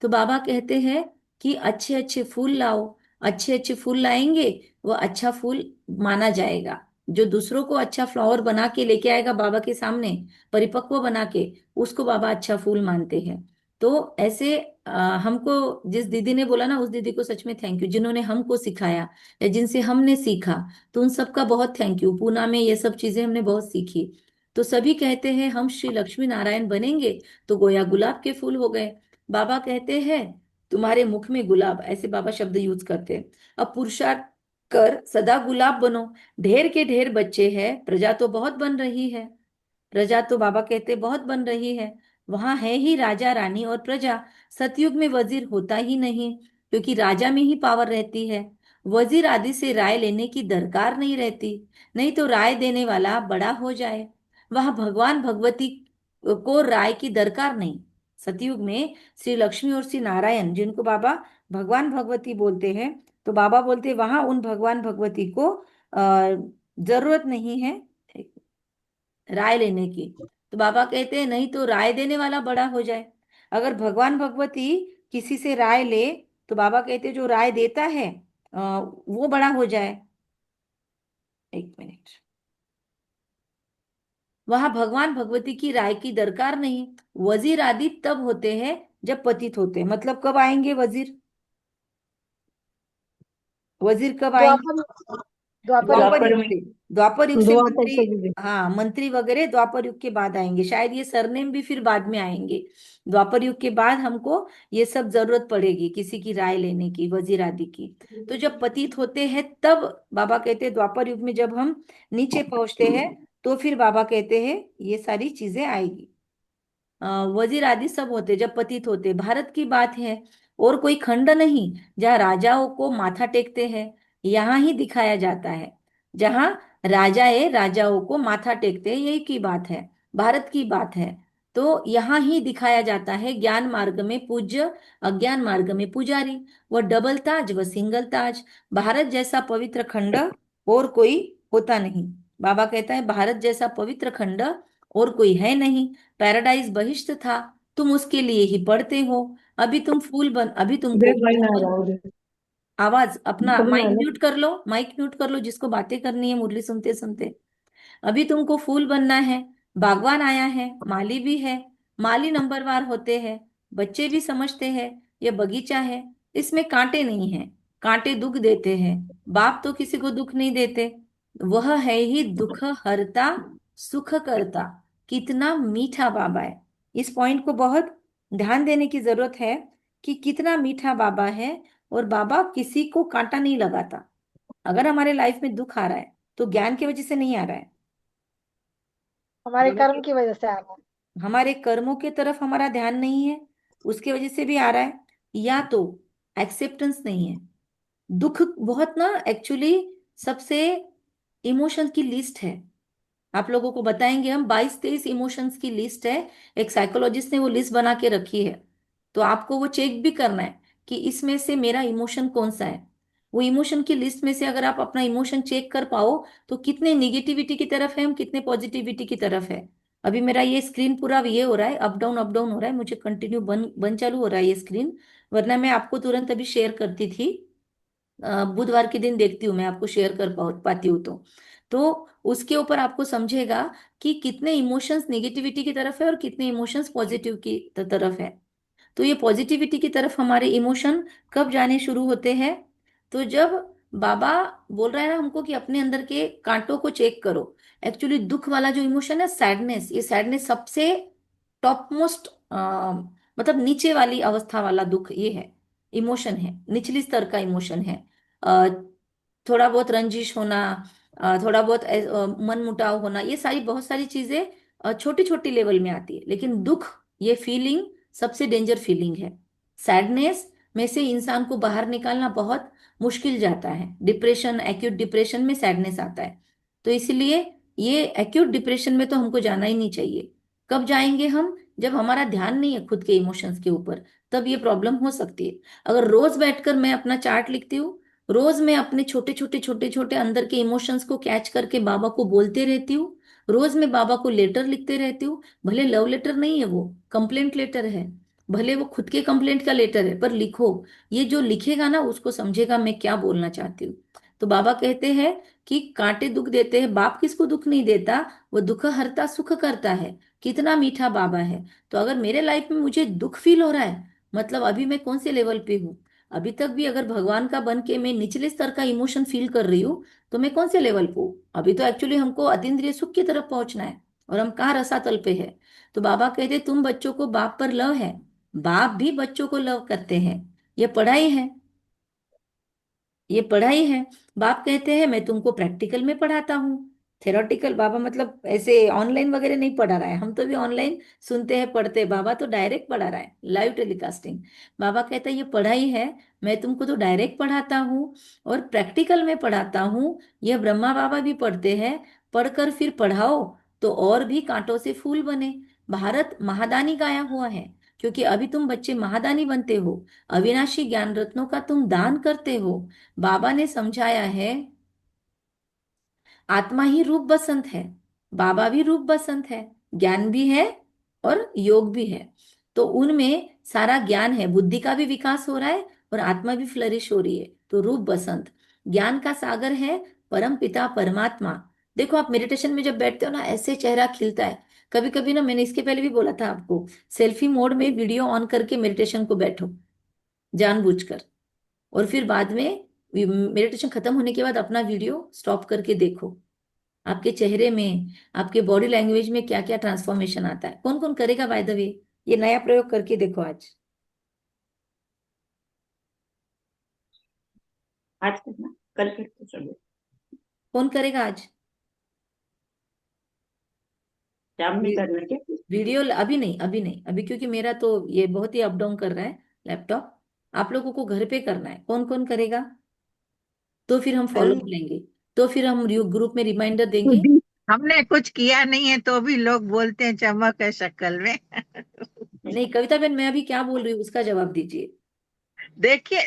तो बाबा कहते हैं कि अच्छे अच्छे फूल लाओ, अच्छे अच्छे फूल लाएंगे वो अच्छा फूल माना जाएगा। जो दूसरों को अच्छा फ्लावर बना के लेके आएगा बाबा के सामने, परिपक्व बना के, उसको बाबा अच्छा फूल मानते हैं। तो ऐसे हमको जिस दीदी ने बोला ना, उस दीदी को सच में थैंक यू, जिन्होंने हमको सिखाया या जिनसे हमने सीखा, तो उन सबका बहुत थैंक यू। पूना में ये सब चीजें हमने बहुत सीखी। तो सभी कहते हैं हम श्री लक्ष्मी नारायण बनेंगे तो गोया गुलाब के फूल हो गए। बाबा कहते हैं तुम्हारे मुख में गुलाब, ऐसे बाबा शब्द यूज करते हैं। अब पुरुषार्थ कर सदा गुलाब बनो। ढेर के ढेर बच्चे हैं, प्रजा तो बहुत बन रही है। प्रजा तो बाबा कहते बहुत बन रही है, वहां है ही राजा रानी और प्रजा। सतयुग में वजीर होता ही नहीं, क्योंकि राजा में ही पावर रहती है। वजीर आदि से राय लेने की दरकार नहीं रहती, नहीं तो राय देने वाला बड़ा हो जाए। वहां भगवान भगवती को राय की दरकार नहीं। सतयुग में श्री लक्ष्मी और श्री नारायण, जिनको बाबा भगवान भगवती बोलते हैं, तो बाबा बोलते वहां उन भगवान भगवती को जरूरत नहीं है राय लेने की। तो बाबा कहते हैं नहीं तो राय देने वाला बड़ा हो जाए। अगर भगवान भगवती किसी से राय ले, तो बाबा कहते हैं जो राय देता है वो बड़ा हो जाए। एक मिनट। वहां भगवान भगवती की राय की दरकार नहीं। वजीर आदि तब होते हैं जब पतित होते हैं। मतलब कब आएंगे वजीर? वजीर कब आएंगे? द्वापर द्वापर युग द्वापर द्वापर युग में। से। द्वापर युग से द्वापर मंत्री, से दीदी। हाँ मंत्री वगैरह द्वापर युग के बाद आएंगे। शायद ये सरनेम भी फिर बाद में आएंगे। द्वापर युग के बाद हमको ये सब जरूरत पड़ेगी किसी की राय लेने की, वजीर आदि की। तो जब पतित होते हैं तब बाबा कहते हैं द्वापर युग में जब हम नीचे पहुंचते हैं, तो फिर बाबा कहते हैं ये सारी चीजें आएगी। वजीर आदि सब होते जब पतित होते। भारत की बात है, और कोई खंड नहीं जहाँ राजाओं को माथा टेकते हैं। यहाँ ही दिखाया जाता है जहाँ राजाए राजाओं को माथा टेकते हैं, यही की बात है, भारत की बात है। तो यहाँ ही दिखाया जाता है ज्ञान मार्ग में पूज्य, अज्ञान मार्ग में पुजारी। वह डबल ताज व सिंगल ताज। भारत जैसा पवित्र खंड और कोई होता नहीं। बाबा कहता है भारत जैसा पवित्र खंड और कोई है नहीं। पैराडाइज बहिष्ठ था, तुम उसके लिए ही पढ़ते हो। अभी तुमको देख भाई ना रहा हूँ। आवाज अपना तुम माइक ना म्यूट कर लो, माइक म्यूट कर लो, जिसको बातें करनी है मुरली सुनते सुनते। अभी तुमको फूल बनना है। बागवान आया है, माली भी है। माली नंबरवार होते हैं, बच्चे भी समझते हैं ये बगीचा है, इसमें कांटे नहीं है। कांटे दुख देते हैं, बाप तो किसी को दुख नहीं देते। वह है ही दुख हरता, सुख करता। कितना मीठा बाबा है। इस पॉइंट को बहुत ध्यान देने की जरूरत है कि कितना मीठा बाबा है। और बाबा किसी को कांटा नहीं लगाता। अगर हमारे लाइफ में दुख आ रहा है तो ज्ञान की वजह से नहीं आ रहा है, हमारे बाबा कर्म के की वजह से आ रहा है। हमारे कर्मों के तरफ हमारा ध्यान नहीं है, उसके वजह से भी आ रहा है। या तो एक्सेप्टेंस नहीं है। दुख बहुत ना एक्चुअली सबसे इमोशन की लिस्ट है। आप लोगों को बताएंगे हम, 22-23 इमोशंस की लिस्ट है। एक साइकोलॉजिस्ट ने वो लिस्ट बना के रखी है। तो आपको वो चेक भी करना है कि इसमें से मेरा इमोशन कौन सा है। वो इमोशन की लिस्ट में से अगर आप अपना इमोशन चेक कर पाओ तो कितने निगेटिविटी की तरफ है हम, कितने पॉजिटिविटी की तरफ है। अभी मेरा ये स्क्रीन पूरा ये हो रहा है, अप डाउन हो रहा है, मुझे कंटिन्यू बन बन चालू हो रहा है ये स्क्रीन। वरना मैं आपको तुरंत अभी शेयर करती थी। बुधवार के दिन देखती हूँ मैं आपको शेयर कर पाती हूँ तो उसके ऊपर आपको समझेगा कि कितने इमोशंस नेगेटिविटी की तरफ है और कितने इमोशंस पॉजिटिव की तरफ है। तो ये पॉजिटिविटी की तरफ हमारे इमोशन कब जाने शुरू होते हैं? तो जब बाबा बोल रहा है ना हमको कि अपने अंदर के कांटों को चेक करो। एक्चुअली दुख वाला जो इमोशन है सैडनेस, ये सैडनेस सबसे टॉप मोस्ट, मतलब नीचे वाली अवस्था वाला दुख ये है, इमोशन है, निचली स्तर का इमोशन है। अ, थोड़ा बहुत रंजिश होना, थोड़ा बहुत मन मुटाव होना, ये सारी बहुत सारी चीजें छोटी छोटी लेवल में आती है। लेकिन दुख, ये फीलिंग सबसे डेंजर फीलिंग है। सैडनेस में से इंसान को बाहर निकालना बहुत मुश्किल जाता है। डिप्रेशन, एक्यूट डिप्रेशन में सैडनेस आता है। तो इसलिए ये एक्यूट डिप्रेशन में तो हमको जाना ही नहीं चाहिए। कब जाएंगे हम? जब हमारा ध्यान नहीं है खुद के इमोशंस के ऊपर, तब ये प्रॉब्लम हो सकती है। अगर रोज बैठकर मैं अपना चार्ट लिखती हूँ, रोज मैं अपने छोटे छोटे अंदर के इमोशंस को कैच करके बाबा को बोलते रहती हूँ, रोज मैं बाबा को लेटर लिखते रहती हूँ, भले लव लेटर नहीं है, वो कंप्लेंट लेटर है, भले वो खुद के कंप्लेंट का लेटर है, पर लिखो। ये जो लिखेगा ना, उसको समझेगा मैं क्या बोलना चाहती हूँ। तो बाबा कहते हैं कि कांटे दुख देते हैं, बाप किसको दुख नहीं देता, वो दुख हरता सुख करता है। कितना मीठा बाबा है। तो अगर मेरे लाइफ में मुझे दुख फील हो रहा है, मतलब अभी मैं कौन से लेवल पे हूँ? अभी तक भी अगर भगवान का बन के मैं निचले स्तर का इमोशन फील कर रही हूँ, तो मैं कौन से लेवल पे हूँ? अभी तो एक्चुअली हमको अतीन्द्रिय सुख की तरफ पहुंचना है, और हम कहाँ रसातल पे है। तो बाबा कहते तुम बच्चों को बाप पर लव है, बाप भी बच्चों को लव करते हैं। ये पढ़ाई है, ये पढ़ाई है। बाप कहते हैं मैं तुमको प्रैक्टिकल में पढ़ाता हूँ। थेरोटिकल बाबा मतलब ऐसे ऑनलाइन वगैरह नहीं पढ़ा रहा है, हम तो भी ऑनलाइन सुनते हैं पढ़ते हैं, बाबा तो डायरेक्ट पढ़ा रहा है, लाइव टेलीकास्टिंग। बाबा कहता है ये पढ़ाई है, मैं तुमको तो डायरेक्ट पढ़ाता हूँ और प्रैक्टिकल में पढ़ाता हूँ। यह ब्रह्मा बाबा भी पढ़ते हैं, पढ़कर फिर पढ़ाओ तो और भी कांटों से फूल बने। भारत महादानी गाया हुआ है, क्योंकि अभी तुम बच्चे महादानी बनते हो, अविनाशी ज्ञान रत्नों का तुम दान करते हो। बाबा ने समझाया है आत्मा ही रूप बसंत है, बाबा भी रूप बसंत है, ज्ञान भी है और योग भी है। तो उनमें सारा ज्ञान है, बुद्धि का भी विकास हो रहा है और आत्मा भी फ्लरिश हो रही है। तो रूप बसंत ज्ञान का सागर है, परम पिता परमात्मा। देखो आप मेडिटेशन में जब बैठते हो ना, ऐसे चेहरा खिलता है। कभी कभी ना, मैंने इसके पहले भी बोला था आपको, सेल्फी मोड में वीडियो ऑन करके मेडिटेशन को बैठो जानबूझकर, और फिर बाद में मेडिटेशन खत्म होने के बाद अपना वीडियो स्टॉप करके देखो, आपके चेहरे में, आपके बॉडी लैंग्वेज में क्या क्या ट्रांसफॉर्मेशन आता है। कौन कौन करेगा बाय द वे? ये नया प्रयोग करके देखो आज। आज करना, कल करते चलो। कौन करेगा आज? शाम में करना क्या? वीडियो अभी नहीं, अभी नहीं, अभी क्योंकि मेरा तो ये बहुत ही अप डाउन कर रहा है लैपटॉप। आप लोगों को घर पे करना है, कौन कौन करेगा? तो फिर हम फॉलो कल लेंगे, तो फिर हम ग्रुप में रिमाइंडर तो देंगे। भी हमने कुछ किया नहीं है तो भी लोग बोलते हैं चमक है शक्ल में। नहीं कविता बहन, मैं अभी क्या बोल रही हूँ उसका जवाब दीजिए। देखिए,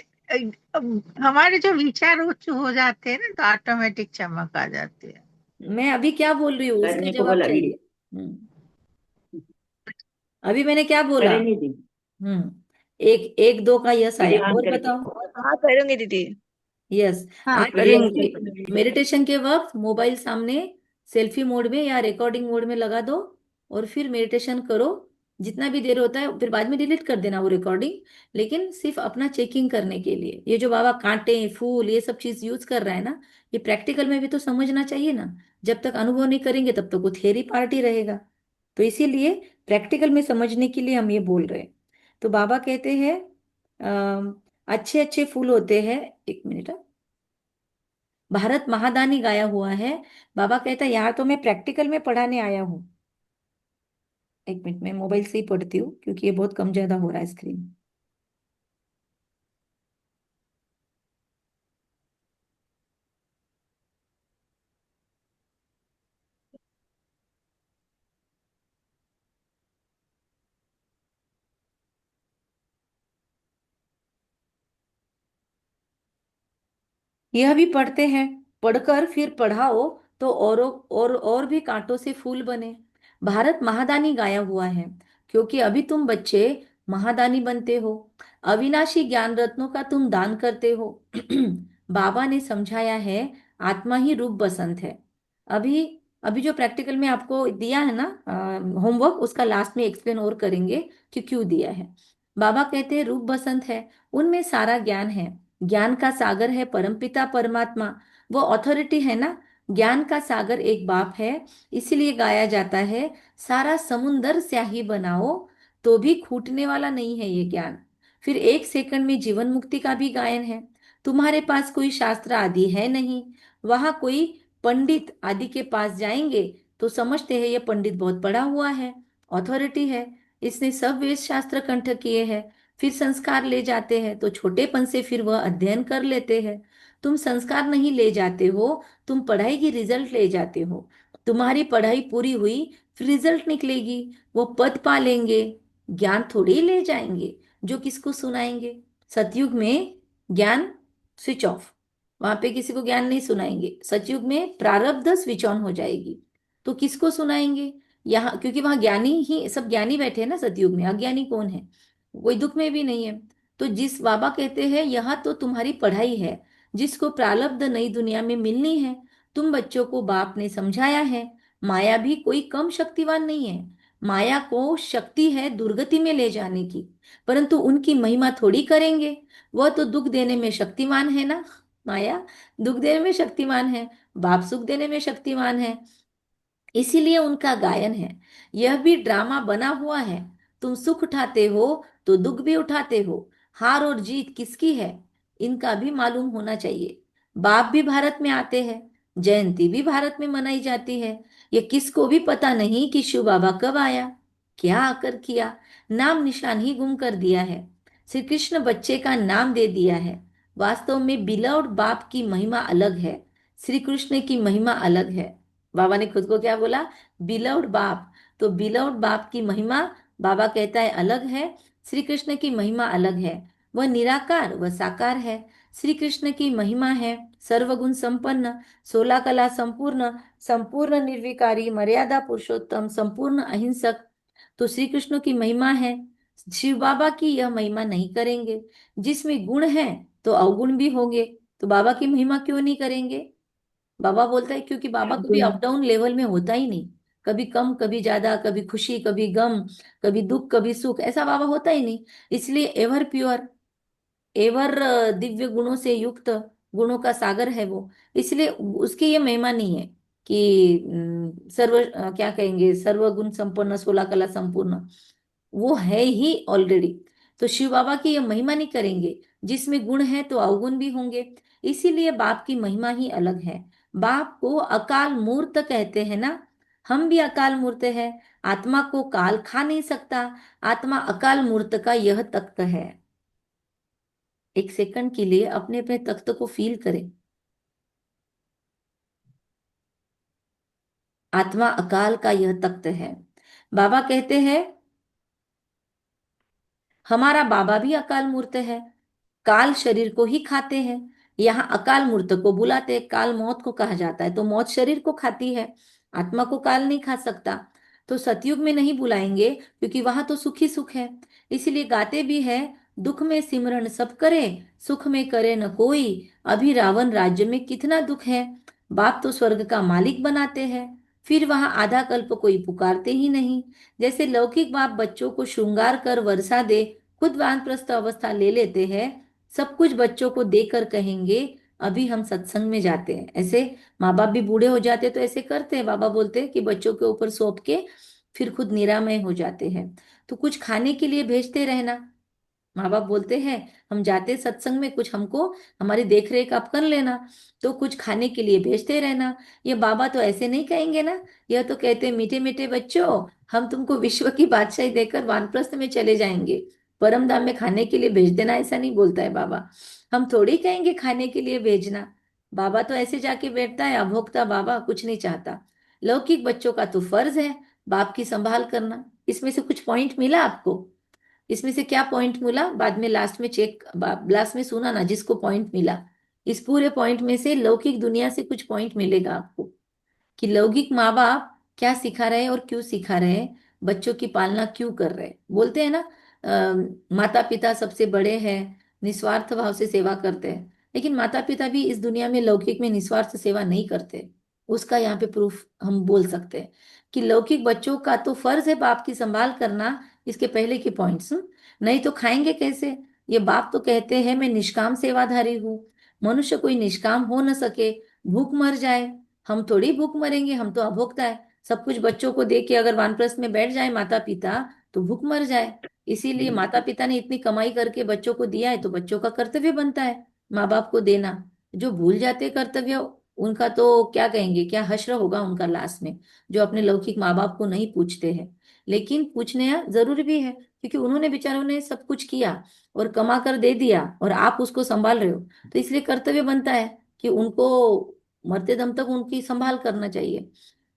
हमारे जो विचार उच्च हो जाते हैं ना, तो ऑटोमेटिक चमक आ जाती है। मैं अभी क्या बोल रही हूँ उसका करने को जवाब बोला चाहिए। वीडियो, अभी मैंने क्या बोला? करे नहीं दी, एक एक दो का यस आया, वीडियो ऑन और करके। बताओ। हाँ करूंगी दीदी। यस। हाँ आज करूंगी। मेडिटेशन के वक्त मोबाइल सामने सेल्फी मोड में या रिकॉर्डिंग मोड में लगा दो, और फिर मेडिटेशन करो जितना भी देर होता है। फिर बाद में डिलीट कर देना वो रिकॉर्डिंग, लेकिन सिर्फ अपना चेकिंग करने के लिए। ये जो बाबा कांटे फूल ये सब चीज यूज कर रहा है ना, ये प्रैक्टिकल में भी तो समझना चाहिए ना। जब तक अनुभव नहीं करेंगे तब तक वो थेरी पार्टी रहेगा। तो इसीलिए प्रैक्टिकल में समझने के लिए हम ये बोल रहे हैं। तो बाबा कहते हैं अच्छे अच्छे फूल होते हैं। एक मिनट, भारत महादानी गाया हुआ है। बाबा कहता है यहाँ तो मैं प्रैक्टिकल में पढ़ाने आया हूँ। एक मिनट, मैं मोबाइल से ही पढ़ती हूँ क्योंकि ये बहुत कम ज्यादा हो रहा है स्क्रीन। यह भी पढ़ते हैं, पढ़कर फिर पढ़ाओ तो और भी कांटों से फूल बने। भारत महादानी गाया हुआ है, क्योंकि अभी तुम बच्चे महादानी बनते हो, अविनाशी ज्ञान रत्नों का तुम दान करते हो। बाबा ने समझाया है आत्मा ही रूप बसंत है। अभी अभी जो प्रैक्टिकल में आपको दिया है ना होमवर्क, उसका लास्ट में एक्सप्लेन और करेंगे कि क्यों दिया है। बाबा कहते हैं रूप बसंत है, उनमें सारा ज्ञान है, ज्ञान का सागर है परमपिता परमात्मा। वो अथॉरिटी है ना, ज्ञान का सागर एक बाप है। इसीलिए गाया जाता है सारा समुंदर स्याही बनाओ तो भी खूटने वाला नहीं है ये ज्ञान। फिर एक सेकंड में जीवन मुक्ति का भी गायन है। तुम्हारे पास कोई शास्त्र आदि है नहीं, वहां कोई पंडित आदि के पास जाएंगे तो समझते हैं ये पंडित बहुत पढ़ा हुआ है, अथॉरिटी है, इसने सब वेद शास्त्र कंठ किए हैं। फिर संस्कार ले जाते हैं तो छोटेपन से फिर वह अध्ययन कर लेते हैं। तुम संस्कार नहीं ले जाते हो, तुम पढ़ाई की रिजल्ट ले जाते हो। तुम्हारी पढ़ाई पूरी हुई, फिर रिजल्ट निकलेगी, वो पद पा लेंगे, ज्ञान थोड़ी ही ले जाएंगे। जो किसको सुनाएंगे? सतयुग में ज्ञान स्विच ऑफ, वहां पे किसी को ज्ञान नहीं सुनाएंगे। सतयुग में प्रारब्ध स्विच ऑन हो जाएगी, तो किसको सुनाएंगे? यहाँ, क्योंकि वहां ज्ञानी ही सब ज्ञानी बैठे हैं ना सतयुग में, अज्ञानी कौन है? कोई दुख में भी नहीं है। तो जिस बाबा कहते हैं यहाँ तो तुम्हारी पढ़ाई है, जिसको प्रारब्ध नई दुनिया में मिलनी है। तुम बच्चों को बाप ने समझाया है, माया भी कोई कम शक्तिवान नहीं है। माया को शक्ति है दुर्गति में ले जाने की, परंतु उनकी महिमा थोड़ी करेंगे। वह तो दुख देने में शक्तिमान है ना, माया दुख देने में शक्तिमान है, बाप सुख देने में शक्तिमान है, इसीलिए उनका गायन है। यह भी ड्रामा बना हुआ है। तुम सुख उठाते हो तो दुख भी उठाते हो। हार और जीत किसकी है, इनका भी मालूम होना चाहिए। बाप भी भारत में आते हैं, जयंती भी भारत में मनाई जाती है। ये किसको भी पता नहीं कि शिव बाबा कब आया, क्या आकर किया। नाम निशान ही गुम कर दिया है। श्री कृष्ण बच्चे का नाम दे दिया है। वास्तव में बिलौड बाप की महिमा अलग है, श्री कृष्ण की महिमा अलग है। बाबा ने खुद को क्या बोला? बिलव्ड बाप। तो बिलव्ड बाप की महिमा बाबा कहता है अलग है, श्री कृष्ण की महिमा अलग है। वह निराकार, वह साकार है। श्री कृष्ण की महिमा है सर्वगुण संपन्न, 16 कला संपूर्ण, संपूर्ण निर्विकारी, मर्यादा पुरुषोत्तम, संपूर्ण अहिंसक। तो श्री कृष्ण की महिमा है। शिव बाबा की यह महिमा नहीं करेंगे। जिसमें गुण है तो अवगुण भी होंगे, तो बाबा की महिमा क्यों नहीं करेंगे? बाबा बोलता है क्योंकि बाबा कभी अप डाउन लेवल में होता ही नहीं, कभी कम कभी ज्यादा, कभी खुशी कभी गम, कभी दुख कभी सुख, ऐसा बाबा होता ही नहीं। इसलिए एवर प्योर, एवर दिव्य गुणों से युक्त, गुणों का सागर है वो। इसलिए उसकी ये महिमा नहीं है कि सर्व क्या कहेंगे, सर्वगुण संपन्न, 16 कला संपूर्ण, वो है ही ऑलरेडी। तो शिव बाबा की यह महिमा नहीं करेंगे। जिसमें गुण है तो अवगुण भी होंगे, इसीलिए बाप की महिमा ही अलग है। बाप को अकाल मूर्त कहते हैं ना, हम भी अकाल मूर्त है। आत्मा को काल खा नहीं सकता, आत्मा अकाल मूर्त का यह तख्त है। एक सेकंड के लिए अपने अपने तख्त को फील करें। आत्मा अकाल का यह तख्त है। बाबा कहते हैं हमारा बाबा भी अकाल मूर्त है, काल शरीर को ही खाते हैं। यहाँ अकाल मूर्त को बुलाते हैं, काल मौत को कहा जाता है, तो मौत शरीर को खाती है, आत्मा को काल नहीं खा सकता। तो सतयुग में नहीं बुलाएंगे क्योंकि वहां तो सुख ही सुख है। इसीलिए गाते भी है, दुख में सिमरन सब करे, सुख में करे न कोई। अभी रावण राज्य में कितना दुख है, बाप तो स्वर्ग का मालिक बनाते हैं, फिर वहां आधा कल्प कोई पुकारते ही नहीं। जैसे लौकिक बाप बच्चों को श्रृंगार कर वर्षा दे, खुद वानप्रस्थ अवस्था ले लेते हैं, सब कुछ बच्चों को देकर कहेंगे अभी हम सत्संग में जाते हैं। ऐसे माँ बाप भी बूढ़े हो जाते तो ऐसे करते हैं, बाबा बोलते हैं कि बच्चों के ऊपर सौंप के फिर खुद निरामय हो जाते हैं। तो कुछ खाने के लिए भेजते रहना। माँ बाप बोलते हैं हम जाते सत्संग में, कुछ हमको हमारी देख रेख आप कर लेना, तो कुछ खाने के लिए भेजते रहना। ये बाबा तो ऐसे नहीं कहेंगे ना, यह तो कहते हैं मीठे मीठे बच्चों, हम तुमको विश्व की बादशाही देकर वानप्रस्थ में चले जाएंगे, परम धाम में खाने के लिए भेज देना, ऐसा नहीं बोलता है बाबा। हम थोड़ी कहेंगे खाने के लिए भेजना। बाबा तो ऐसे जाके बैठता है अभोक्ता, बाबा कुछ नहीं चाहता। लौकिक बच्चों का तो फर्ज है बाप की संभाल करना। इसमें से कुछ पॉइंट मिला आपको? इसमें से क्या पॉइंट मिला? बाद में लास्ट में चेक, लास्ट में सुना ना जिसको पॉइंट मिला। इस पूरे पॉइंट में से लौकिक दुनिया से कुछ पॉइंट मिलेगा आपको कि लौकिक माँ बाप क्या सिखा रहे हैं और क्यों सिखा रहे हैं, बच्चों की पालना क्यों कर रहे हैं। बोलते हैं ना माता पिता सबसे बड़े हैं, निस्वार्थ भाव से सेवा करते हैं, लेकिन माता पिता भी इस दुनिया में लौकिक में निस्वार्थ सेवा नहीं करते। उसका यहाँ पे प्रूफ हम बोल सकते हैं कि लौकिक बच्चों का तो फर्ज है बाप की संभाल करना। इसके पहले की पॉइंट्स, नहीं तो खाएंगे कैसे? ये बाप तो कहते हैं मैं निष्काम सेवाधारी हूँ, मनुष्य कोई निष्काम हो न सके, भूख मर जाए। हम थोड़ी भूख मरेंगे, हम तो अभोक्ता है। सब कुछ बच्चों को दे के अगर वानप्रस्थ में बैठ जाए माता पिता तो भूख मर जाए। इसीलिए माता पिता ने इतनी कमाई करके बच्चों को दिया है तो बच्चों का कर्तव्य बनता है माँ बाप को देना। जो भूल जाते कर्तव्य उनका तो क्या कहेंगे, क्या हश्र होगा उनका लास्ट में, जो अपने लौकिक माँ बाप को नहीं पूछते हैं। लेकिन पूछने जरूरी भी है, क्योंकि उन्होंने बेचारों ने सब कुछ किया और कमा कर दे दिया, और आप उसको संभाल रहे हो। तो इसलिए कर्तव्य बनता है कि उनको मरते दम तक उनकी संभाल करना चाहिए।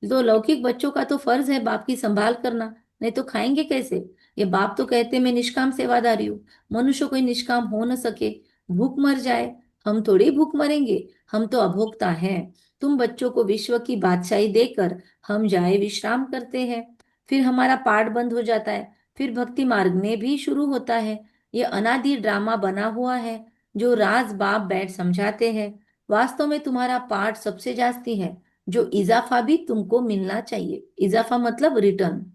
तो लौकिक बच्चों का तो फर्ज है बाप की संभाल करना, नहीं तो खाएंगे कैसे। ये बाप तो कहते मैं निष्काम सेवादारी हूँ, मनुष्य कोई निष्काम हो न सके, भूख मर जाए। हम थोड़ी भूख मरेंगे, हम तो अभोक्ता हैं। तुम बच्चों को विश्व की बादशाही देकर हम जाए विश्राम करते हैं, फिर हमारा पाठ बंद हो जाता है, फिर भक्ति मार्ग में भी शुरू होता है। ये अनादि ड्रामा बना हुआ है, जो राज बाप बैठ समझाते हैं। वास्तव में तुम्हारा पाठ सबसे जास्ती है, जो इजाफा भी तुमको मिलना चाहिए। इजाफा मतलब रिटर्न।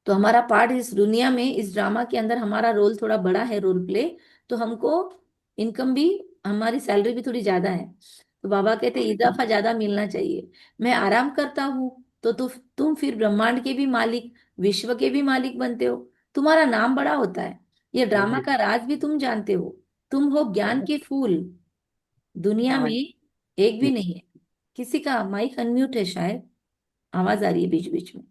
तो हमारा पार्ट इस दुनिया में, इस ड्रामा के अंदर हमारा रोल थोड़ा बड़ा है, रोल प्ले। तो हमको इनकम भी, हमारी सैलरी भी थोड़ी ज्यादा है। तो बाबा कहते इजाफा ज्यादा मिलना चाहिए। मैं आराम करता हूँ तो तुम फिर ब्रह्मांड के भी मालिक, विश्व के भी मालिक बनते हो। तुम्हारा नाम बड़ा होता है, ये ड्रामा का राज भी तुम जानते हो। तुम हो ज्ञान के फूल, दुनिया में एक भी नहीं है। किसी का माइक अनम्यूट है शायद, आवाज आ रही है बीच बीच में।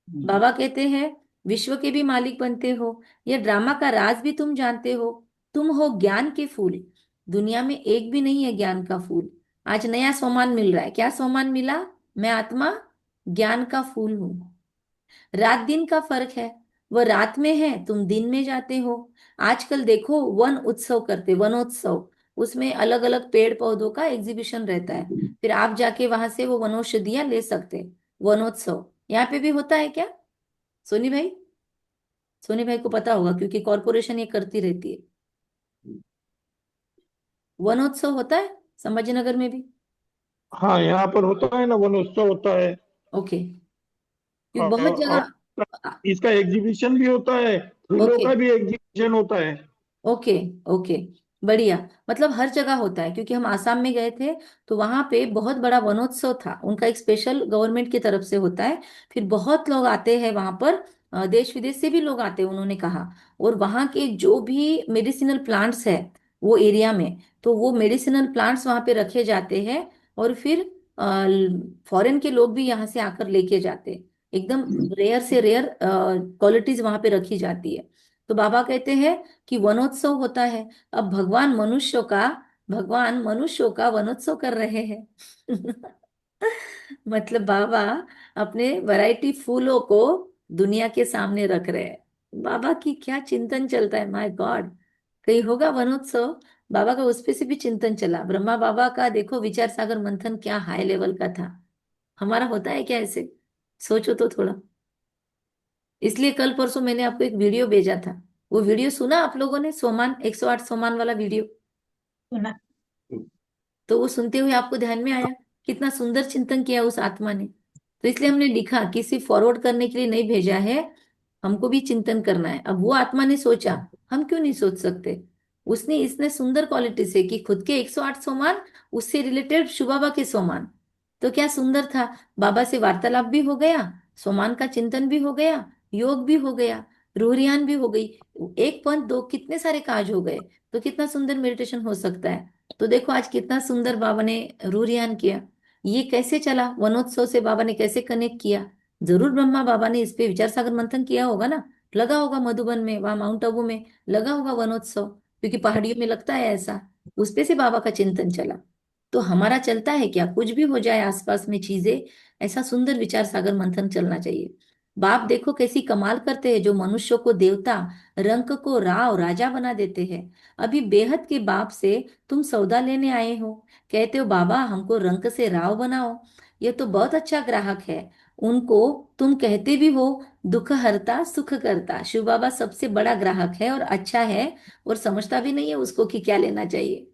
बाबा कहते हैं विश्व के भी मालिक बनते हो, यह ड्रामा का राज भी तुम जानते हो। तुम हो ज्ञान के फूल, दुनिया में एक भी नहीं है ज्ञान का फूल। आज नया सोमान मिल रहा है, क्या सोमान मिला? मैं आत्मा ज्ञान का फूल हूँ। रात दिन का फर्क है, वह रात में है, तुम दिन में जाते हो। आजकल देखो वन उत्सव करते, वनोत्सव, उसमें अलग अलग पेड़ पौधों का एग्जीबिशन रहता है, फिर आप जाके वहां से वो वनौषधियां ले सकते हैं। वनोत्सव यहाँ पे भी होता है क्या सोनी भाई? सोनी भाई को पता होगा क्योंकि कॉरपोरेशन ये करती रहती है। वनोत्सव होता है संभाजीनगर में भी? हाँ, यहाँ पर होता है ना, वनोत्सव होता है। ओके, क्योंकि बहुत और जगह। इसका एग्जीबिशन भी होता है, फूलों ओके का भी एग्जीबिशन होता है। ओके ओके, बढ़िया। मतलब हर जगह होता है, क्योंकि हम आसाम में गए थे तो वहां पे बहुत बड़ा वनोत्सव था, उनका एक स्पेशल गवर्नमेंट की तरफ से होता है। फिर बहुत लोग आते हैं वहां पर, देश विदेश से भी लोग आते हैं उन्होंने कहा। और वहां के जो भी मेडिसिनल प्लांट्स है वो एरिया में, तो वो मेडिसिनल प्लांट्स वहां पे रखे जाते हैं, और फिर फॉरेन के लोग भी यहाँ से आकर लेके जाते हैं। एकदम रेयर से रेयर क्वालिटीज वहां पे रखी जाती है। तो बाबा कहते हैं कि वनोत्सव होता है। अब भगवान मनुष्यों का वनोत्सव कर रहे हैं। मतलब बाबा अपने वैरायटी फूलों को दुनिया के सामने रख रहे हैं। बाबा की क्या चिंतन चलता है, माय गॉड। कहीं होगा वनोत्सव, बाबा का उस पे से भी चिंतन चला। ब्रह्मा बाबा का देखो विचार सागर मंथन क्या हाई लेवल का था। हमारा होता है क्या ऐसे? सोचो तो थोड़ा। इसलिए कल परसों मैंने आपको एक वीडियो भेजा था, वो वीडियो सुना आप लोगों ने? सोमान 108 सोमान वाला वीडियो सुना। तो वो सुनते हुए आपको ध्यान में आया कितना सुंदर चिंतन किया उस आत्मा ने। तो इसलिए हमने लिखा कि सिर्फ फॉरवर्ड करने के लिए नहीं भेजा है, हमको भी चिंतन करना है। अब वो आत्मा ने सोचा, हम क्यों नहीं सोच सकते? उसने इसने सुंदर क्वालिटी से कि खुद के 108 सोमान, उससे रिलेटेड शिव बाबा के सोमान। तो क्या सुंदर था, बाबा से वार्तालाप भी हो गया, सोमान का चिंतन भी हो गया, योग भी हो गया, रूहरियान भी हो गई। एक पंथ दो कितने सारे काज हो गए। तो कितना सुंदर मेडिटेशन हो सकता है। तो देखो आज कितना सुंदर बाबा ने रूरियान किया। ये कैसे चला, वनोत्सव से बाबा ने कैसे कनेक्ट किया? जरूर ब्रह्मा बाबा ने इस पे विचार सागर मंथन किया होगा ना। लगा होगा मधुबन में, वहां माउंट आबू में लगा होगा वनोत्सव, क्योंकि पहाड़ियों में लगता है ऐसा। उस पे से बाबा का चिंतन चला। तो हमारा चलता है क्या? कुछ भी हो जाए आसपास में चीजें, ऐसा सुंदर विचार सागर मंथन चलना चाहिए। बाप देखो कैसी कमाल करते हैं, जो मनुष्यों को देवता, रंक को राव राजा बना देते हैं। अभी बेहद के बाप से तुम सौदा लेने आए हो, कहते हो बाबा हमको रंक से राव बनाओ। ये तो बहुत अच्छा ग्राहक है। उनको तुम कहते भी हो दुख हरता सुख करता। शिव बाबा सबसे बड़ा ग्राहक है और अच्छा है, और समझता भी नहीं है उसको कि क्या लेना चाहिए।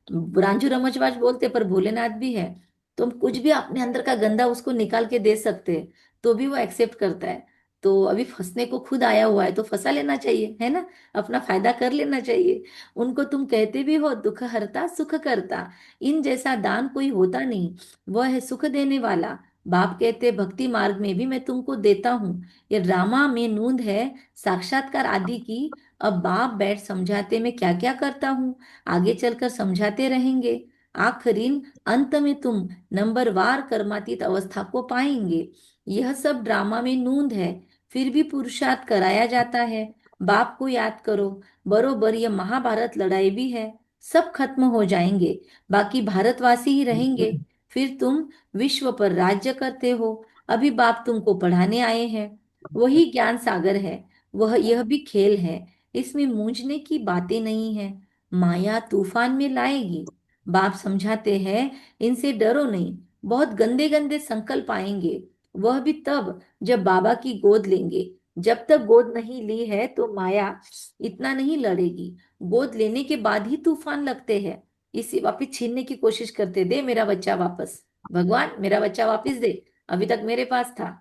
रांझू रमजवाज बोलते पर भोलेनाथ भी है। तो हम कुछ भी अपने अंदर का गंदा उसको निकाल के दे सकते हैं, तो भी वो एक्सेप्ट करता है। तो अभी फंसने को खुद आया हुआ है तो फंसा लेना चाहिए, है ना? अपना फायदा कर लेना चाहिए। उनको तुम कहते भी हो दुख हरता सुख करता। इन जैसा दान कोई होता नहीं, वह है सुख देने वाला। बाप कहते भक्ति मार्ग में भी मैं तुमको देता हूँ। ये ड्रामा में नूंद है साक्षात्कार आदि की। अब बाप बैठ समझाते मैं क्या क्या करता हूँ, आगे चलकर समझाते रहेंगे। आखिरीन अंत में तुम नंबरवार कर्मातीत अवस्था को पाएंगे। यह सब ड्रामा में नूंद है, फिर भी पुरुषार्थ कराया जाता है। बाप को याद करो, बरोबर यह महाभारत लड़ाई भी है। सब खत्म हो जाएंगे, बाकी भारतवासी ही रहेंगे। फिर तुम विश्व पर राज्य करते हो। अभी बाप तुमको पढ़ाने आए हैं। वही ज्ञान सागर है, वह यह भी खेल है। इसमें मूंझने की बातें नहीं है। माया तूफान में लाएगी। बाप समझाते हैं, इनसे डरो नहीं। बहुत गंदे गंदे संकल्प आएंगे, वह भी तब जब बाबा की गोद लेंगे। जब तक गोद नहीं ली है तो माया इतना नहीं लड़ेगी। गोद लेने के बाद ही तूफान लगते हैं। इसे वापिस छीनने की कोशिश करते, दे मेरा बच्चा वापस, भगवान मेरा बच्चा वापस दे, अभी तक मेरे पास था।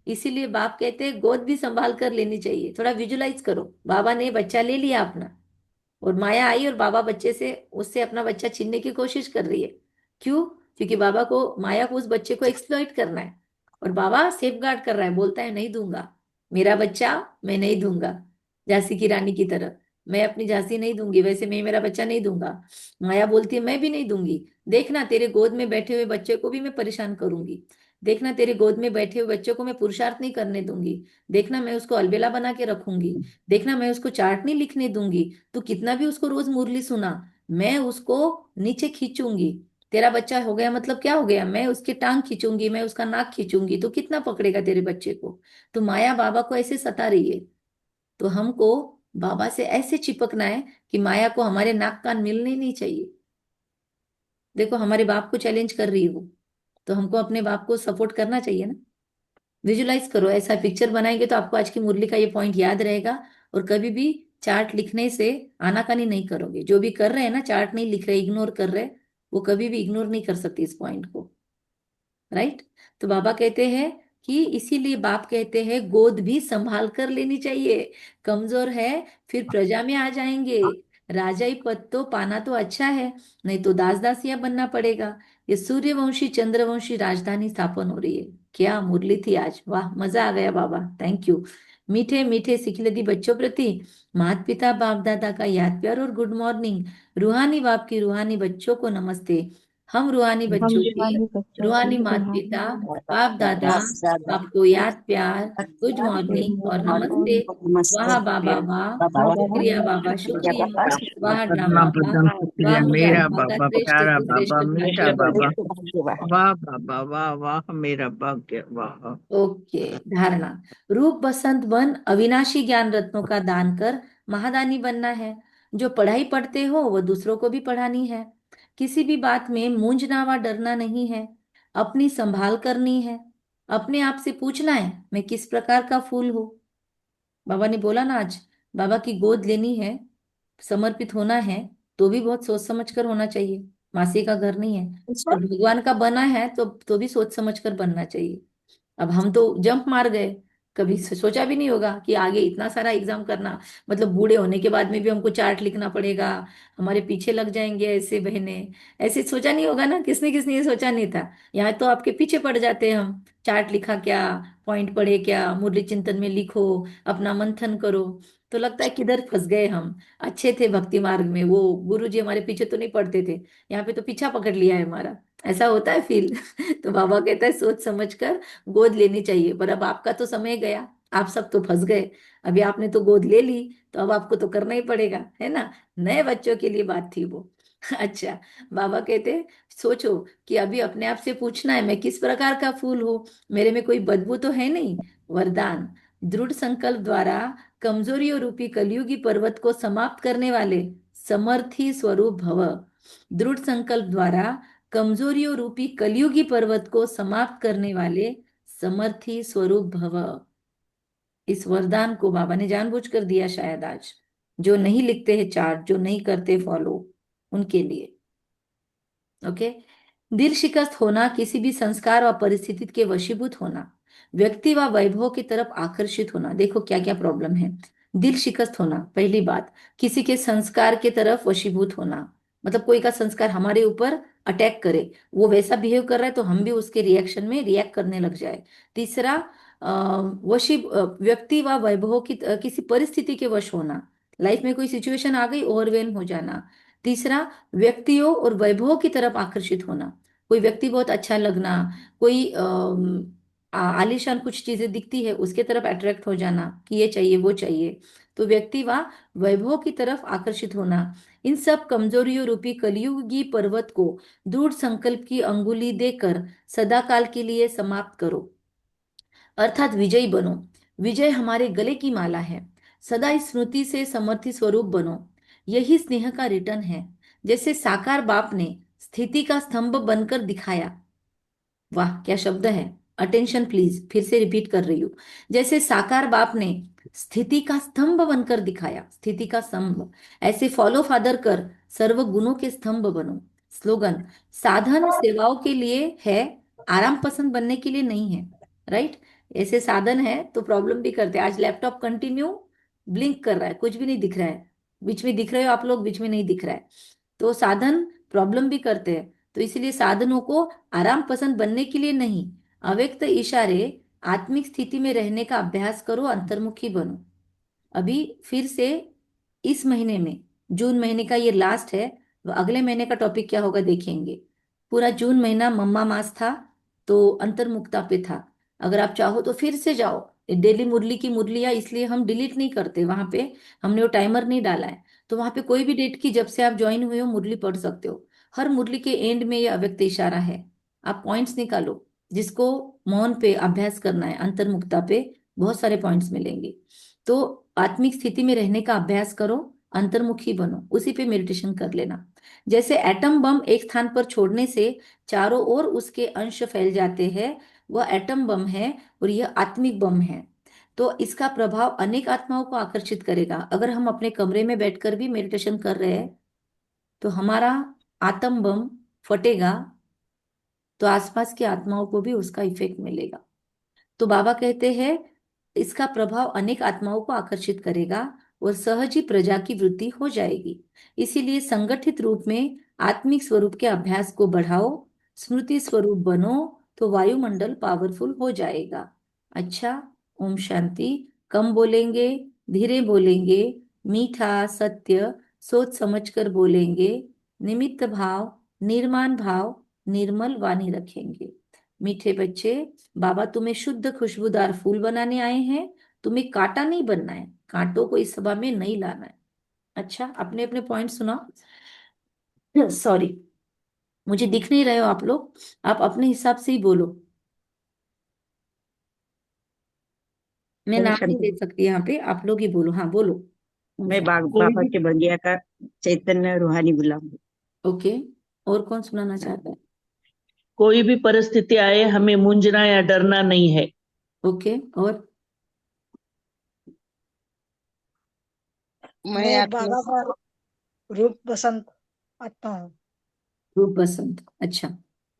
इसीलिए बाप कहते हैं गोद भी संभाल कर लेनी चाहिए। थोड़ा विजुलाइज करो, बाबा ने बच्चा ले लिया अपना, और माया आई और बाबा बच्चे से उससे अपना बच्चा छीनने की कोशिश कर रही है। क्यों? क्योंकि बाबा को, माया को उस बच्चे को एक्सप्लॉइट करना है, और बाबा सेफ गार्ड कर रहा है, बोलता है नहीं दूंगा मेरा बच्चा, मैं नहीं दूंगा। झांसी की रानी की तरह, मैं अपनी झांसी नहीं दूंगी, वैसे मैं मेरा बच्चा नहीं दूंगा। माया बोलती है मैं भी नहीं दूंगी। देखना तेरे गोद में बैठे हुए बच्चे को भी मैं परेशान करूंगी। देखना तेरे गोद में बैठे हुए बच्चे को मैं पुरुषार्थ नहीं करने दूंगी। देखना मैं उसको अलबेला बना के रखूंगी। देखना मैं उसको चार्ट नहीं लिखने दूंगी। तू कितना भी उसको रोज मुरली सुना, मैं उसको नीचे खींचूंगी। तेरा बच्चा हो गया मतलब क्या हो गया, मैं उसकी टांग खींचूंगी, मैं उसका नाक खींचूंगी, तो कितना पकड़ेगा तेरे बच्चे को। तो माया बाबा को ऐसे सता रही है, तो हमको बाबा से ऐसे चिपकना है कि माया को हमारे नाक कान मिलने ही नहीं चाहिए। देखो हमारे बाप को चैलेंज कर रही हो, तो हमको अपने बाप को सपोर्ट करना चाहिए ना। विजुलाइज करो, ऐसा पिक्चर बनाएंगे तो आपको आज की मुरली का ये पॉइंट याद रहेगा। और कभी भी चार्ट लिखने से आनाकानी नहीं करोगे। जो भी कर रहे हैं ना, चार्ट नहीं लिख रहे, इग्नोर कर रहे, वो कभी भी इग्नोर नहीं कर सकते इस पॉइंट को। राइट? तो बाबा कहते हैं कि इसीलिए बाप कहते हैं गोद भी संभाल कर लेनी चाहिए। कमजोर है फिर प्रजा में आ जाएंगे। राजाई पद तो पाना तो अच्छा है, नहीं तो दास दासिया बनना पड़ेगा। ये सूर्यवंशी चंद्रवंशी राजधानी स्थापन हो रही है। क्या मुरली थी आज, वाह मजा आ गया बाबा, थैंक यू। मीठे मीठे सिखलदी बच्चों प्रति माता पिता बाप दादा का याद प्यार और गुड मॉर्निंग। रूहानी बाप की रूहानी बच्चों को नमस्ते। हम रूहानी हम बच्चों की रूहानी बच्चों रूहानी की माता रूहानी पिता माता बाप दादा पिता आपको याद प्यार, गुड गुड मॉर्निंग और मॉर्निंग नमस्ते। वाह बाबा वाह, शुक्रिया बाबा शुक्रिया, वाह ड्रामा प्रणाम वाह, प्रणाम शुक्रिया, वाह मेरा मेरा बाबा बाबा, श्रेष्ठ प्यारा तू बाबा, श्रेष्ठ तू मीठा श्रेष्ठ बाबा, तू। वाह बाबा, वाह वाह मेरा भाग्य, वाह। ओके, धारणा। रूप बसंत बन अविनाशी ज्ञान रत्नों का दान कर महादानी बनना है। जो पढ़ाई पढ़ते हो वो दूसरों को भी पढ़ानी है। किसी भी बात में मूंझना व डरना नहीं है, अपनी संभाल करनी है। अपने आप से पूछना है मैं किस प्रकार का फूल हूँ। बाबा ने बोला ना आज, बाबा की गोद लेनी है, समर्पित होना है, तो भी बहुत सोच समझ कर होना चाहिए। मासी का घर नहीं है, और भगवान का बना है तो भी सोच समझ कर बनना चाहिए। अब हम तो जंप मार गए, कभी सोचा भी नहीं होगा कि आगे इतना सारा एग्जाम करना, मतलब बूढ़े होने के बाद में भी हमको चार्ट लिखना पड़ेगा, हमारे पीछे लग जाएंगे ऐसे बहने। ऐसे सोचा नहीं होगा ना, किसने किसने ये सोचा नहीं था। यहाँ तो आपके पीछे पड़ जाते हैं हम, चार्ट लिखा क्या, पॉइंट पढ़े क्या, मुरली चिंतन में लिखो, अपना मंथन करो। तो लगता है किधर फंस गए हम। अच्छे थे भक्ति मार्ग में, वो गुरु जी हमारे पीछे तो नहीं पड़ते थे, यहाँ पे तो पीछा पकड़ लिया है हमारा। ऐसा होता है फील। तो बाबा कहता है सोच समझ कर गोद लेनी चाहिए। पर अब आपका तो समय गया, आप सब तो फंस गए। अभी आपने तो गोद ले ली, तो अब आपको तो करना ही पड़ेगा, है ना। नए बच्चों के लिए बात थी वो। अच्छा, बाबा कहते हैं सोचो कि अभी अपने आप से पूछना है मैं किस प्रकार का फूल हूँ, मेरे में कोई बदबू तो है नहीं। वरदान। दृढ़ संकल्प द्वारा कमजोरियों रूपी कलयुगी पर्वत को समाप्त करने वाले समर्थी स्वरूप भव। दृढ़ संकल्प द्वारा कमजोरियों रूपी कलयुगी पर्वत को समाप्त करने वाले समर्थी स्वरूप भव। इस वरदान को बाबा ने जानबूझकर दिया शायद आज, जो नहीं लिखते हैं चार्ट, जो नहीं करते फॉलो, उनके लिए। ओके। दिल शिकस्त होना, किसी भी संस्कार व परिस्थिति के वशीभूत होना, व्यक्ति व वैभव की तरफ आकर्षित होना। देखो क्या क्या प्रॉब्लम है। दिल शिकस्त होना, पहली बात, किसी के संस्कार के तरफ वशीभूत होना, मतलब कोई का संस्कार हमारे ऊपर अटैक करे, वो वैसा बिहेव कर रहा है तो हम भी उसके रिएक्शन में रिएक्ट करने लग जाए। तीसरा, व्यक्ति व वैभव की किसी परिस्थिति के वश होना, लाइफ में कोई सिचुएशन आ गई, ओवरवेल्म हो जाना। तीसरा, व्यक्तियों और वैभव की तरफ आकर्षित होना। कोई व्यक्ति बहुत अच्छा लगना, कोई आलीशान कुछ चीजें दिखती है उसके तरफ अट्रैक्ट हो जाना कि ये चाहिए वो चाहिए। तो व्यक्ति व वैभव की तरफ आकर्षित होना। इन सब कमजोरियों रूपी कलयुगी पर्वत को दृढ़ संकल्प की अंगुली देकर सदाकाल के लिए समाप्त करो, अर्थात विजयी बनो। विजय हमारे गले की माला है। सदा इस स्मृति से समर्थी स्वरूप बनो। यही स्नेह का रिटर्न है। जैसे साकार बाप ने स्थिति का स्तंभ बनकर दिखाया। वाह क्या शब्द है। अटेंशन प्लीज, फिर से रिपीट कर रही हूं। जैसे साकार बाप ने स्थिति का स्तंभ बनकर दिखाया, स्थिति का स्तंभ, ऐसे फॉलो फादर कर सर्व गुणों के स्तंभ बनो। स्लोगन, साधन सेवाओं के लिए है, आराम पसंद बनने के लिए नहीं है। राइट। ऐसे साधन है तो प्रॉब्लम भी करते हैं। आज लैपटॉप कंटिन्यू ब्लिंक कर रहा है, कुछ भी नहीं दिख रहा है। बीच में दिख रहे हो आप लोग, बीच में नहीं दिख रहा है। तो साधन प्रॉब्लम भी करते हैं। तो इसलिए साधनों को आराम पसंद बनने के लिए नहीं, अव्यक्त इशारे आत्मिक स्थिति में रहने का अभ्यास करो, अंतर्मुखी बनो। अभी फिर से इस महीने में, जून महीने का ये लास्ट है, अगले महीने का टॉपिक क्या होगा देखेंगे। पूरा जून महीना मम्मा मास था तो अंतर्मुखता पे था। अगर आप चाहो तो फिर से जाओ। डेली मुरली की मुरलियां इसलिए हम डिलीट नहीं करते, वहां पे हमने वो टाइमर नहीं डाला है। तो वहां पे कोई भी डेट की जब से आप ज्वाइन हुए हो मुरली पढ़ सकते हो। हर मुरली के एंड में ये अव्यक्त इशारा है। आप पॉइंट्स निकालो, जिसको मौन पे अभ्यास करना है, अंतर्मुखता पे बहुत सारे पॉइंट्स मिलेंगे। तो आत्मिक स्थिति में रहने का अभ्यास करो, अंतर्मुखी बनो, उसी पे मेडिटेशन कर लेना। जैसे एटम बम एक स्थान पर छोड़ने से चारों ओर उसके अंश फैल जाते हैं, वह एटम बम है और यह आत्मिक बम है। तो इसका प्रभाव अनेक आत्माओं को आकर्षित करेगा। अगर हम अपने कमरे में बैठकर भी मेडिटेशन कर रहे हैं तो हमारा आत्म बम फटेगा, तो आसपास की आत्माओं को भी उसका इफेक्ट मिलेगा। तो बाबा कहते हैं इसका प्रभाव अनेक आत्माओं को आकर्षित करेगा और सहज ही प्रजा की वृद्धि हो जाएगी। इसीलिए संगठित रूप में आत्मिक स्वरूप के अभ्यास को बढ़ाओ, स्मृति स्वरूप बनो, तो वायुमंडल पावरफुल हो जाएगा। अच्छा, ओम शांति। कम बोलेंगे, धीरे बोलेंगे, मीठा सत्य सोच समझकर बोलेंगे, निमित्त भाव, निर्माण भाव, निर्मल वाणी रखेंगे। मीठे बच्चे, बाबा तुम्हें शुद्ध खुशबूदार फूल बनाने आए हैं। तुम्हें कांटा नहीं बनना है, कांटों को इस सभा में नहीं लाना है। अच्छा, अपने अपने पॉइंट सुनाओ। सॉरी, मुझे दिख नहीं रहे हो आप लोग, आप अपने हिसाब से ही बोलो। मैं ओम नाम नहीं शांति। दे सकती यहाँ पे, आप लोग ही बोलो। हाँ बोलो। मैं कोई बाबा भी के बगिया का चैतन्य रूहानी गुलाम हूँ। ओके, और कौन सुनाना चाहता है? कोई भी परिस्थिति आए हमें मूंझना या डरना नहीं है। ओके, और मैं बाबा का रूप बसंत आत्मा हूँ। रूप बसंत। अच्छा,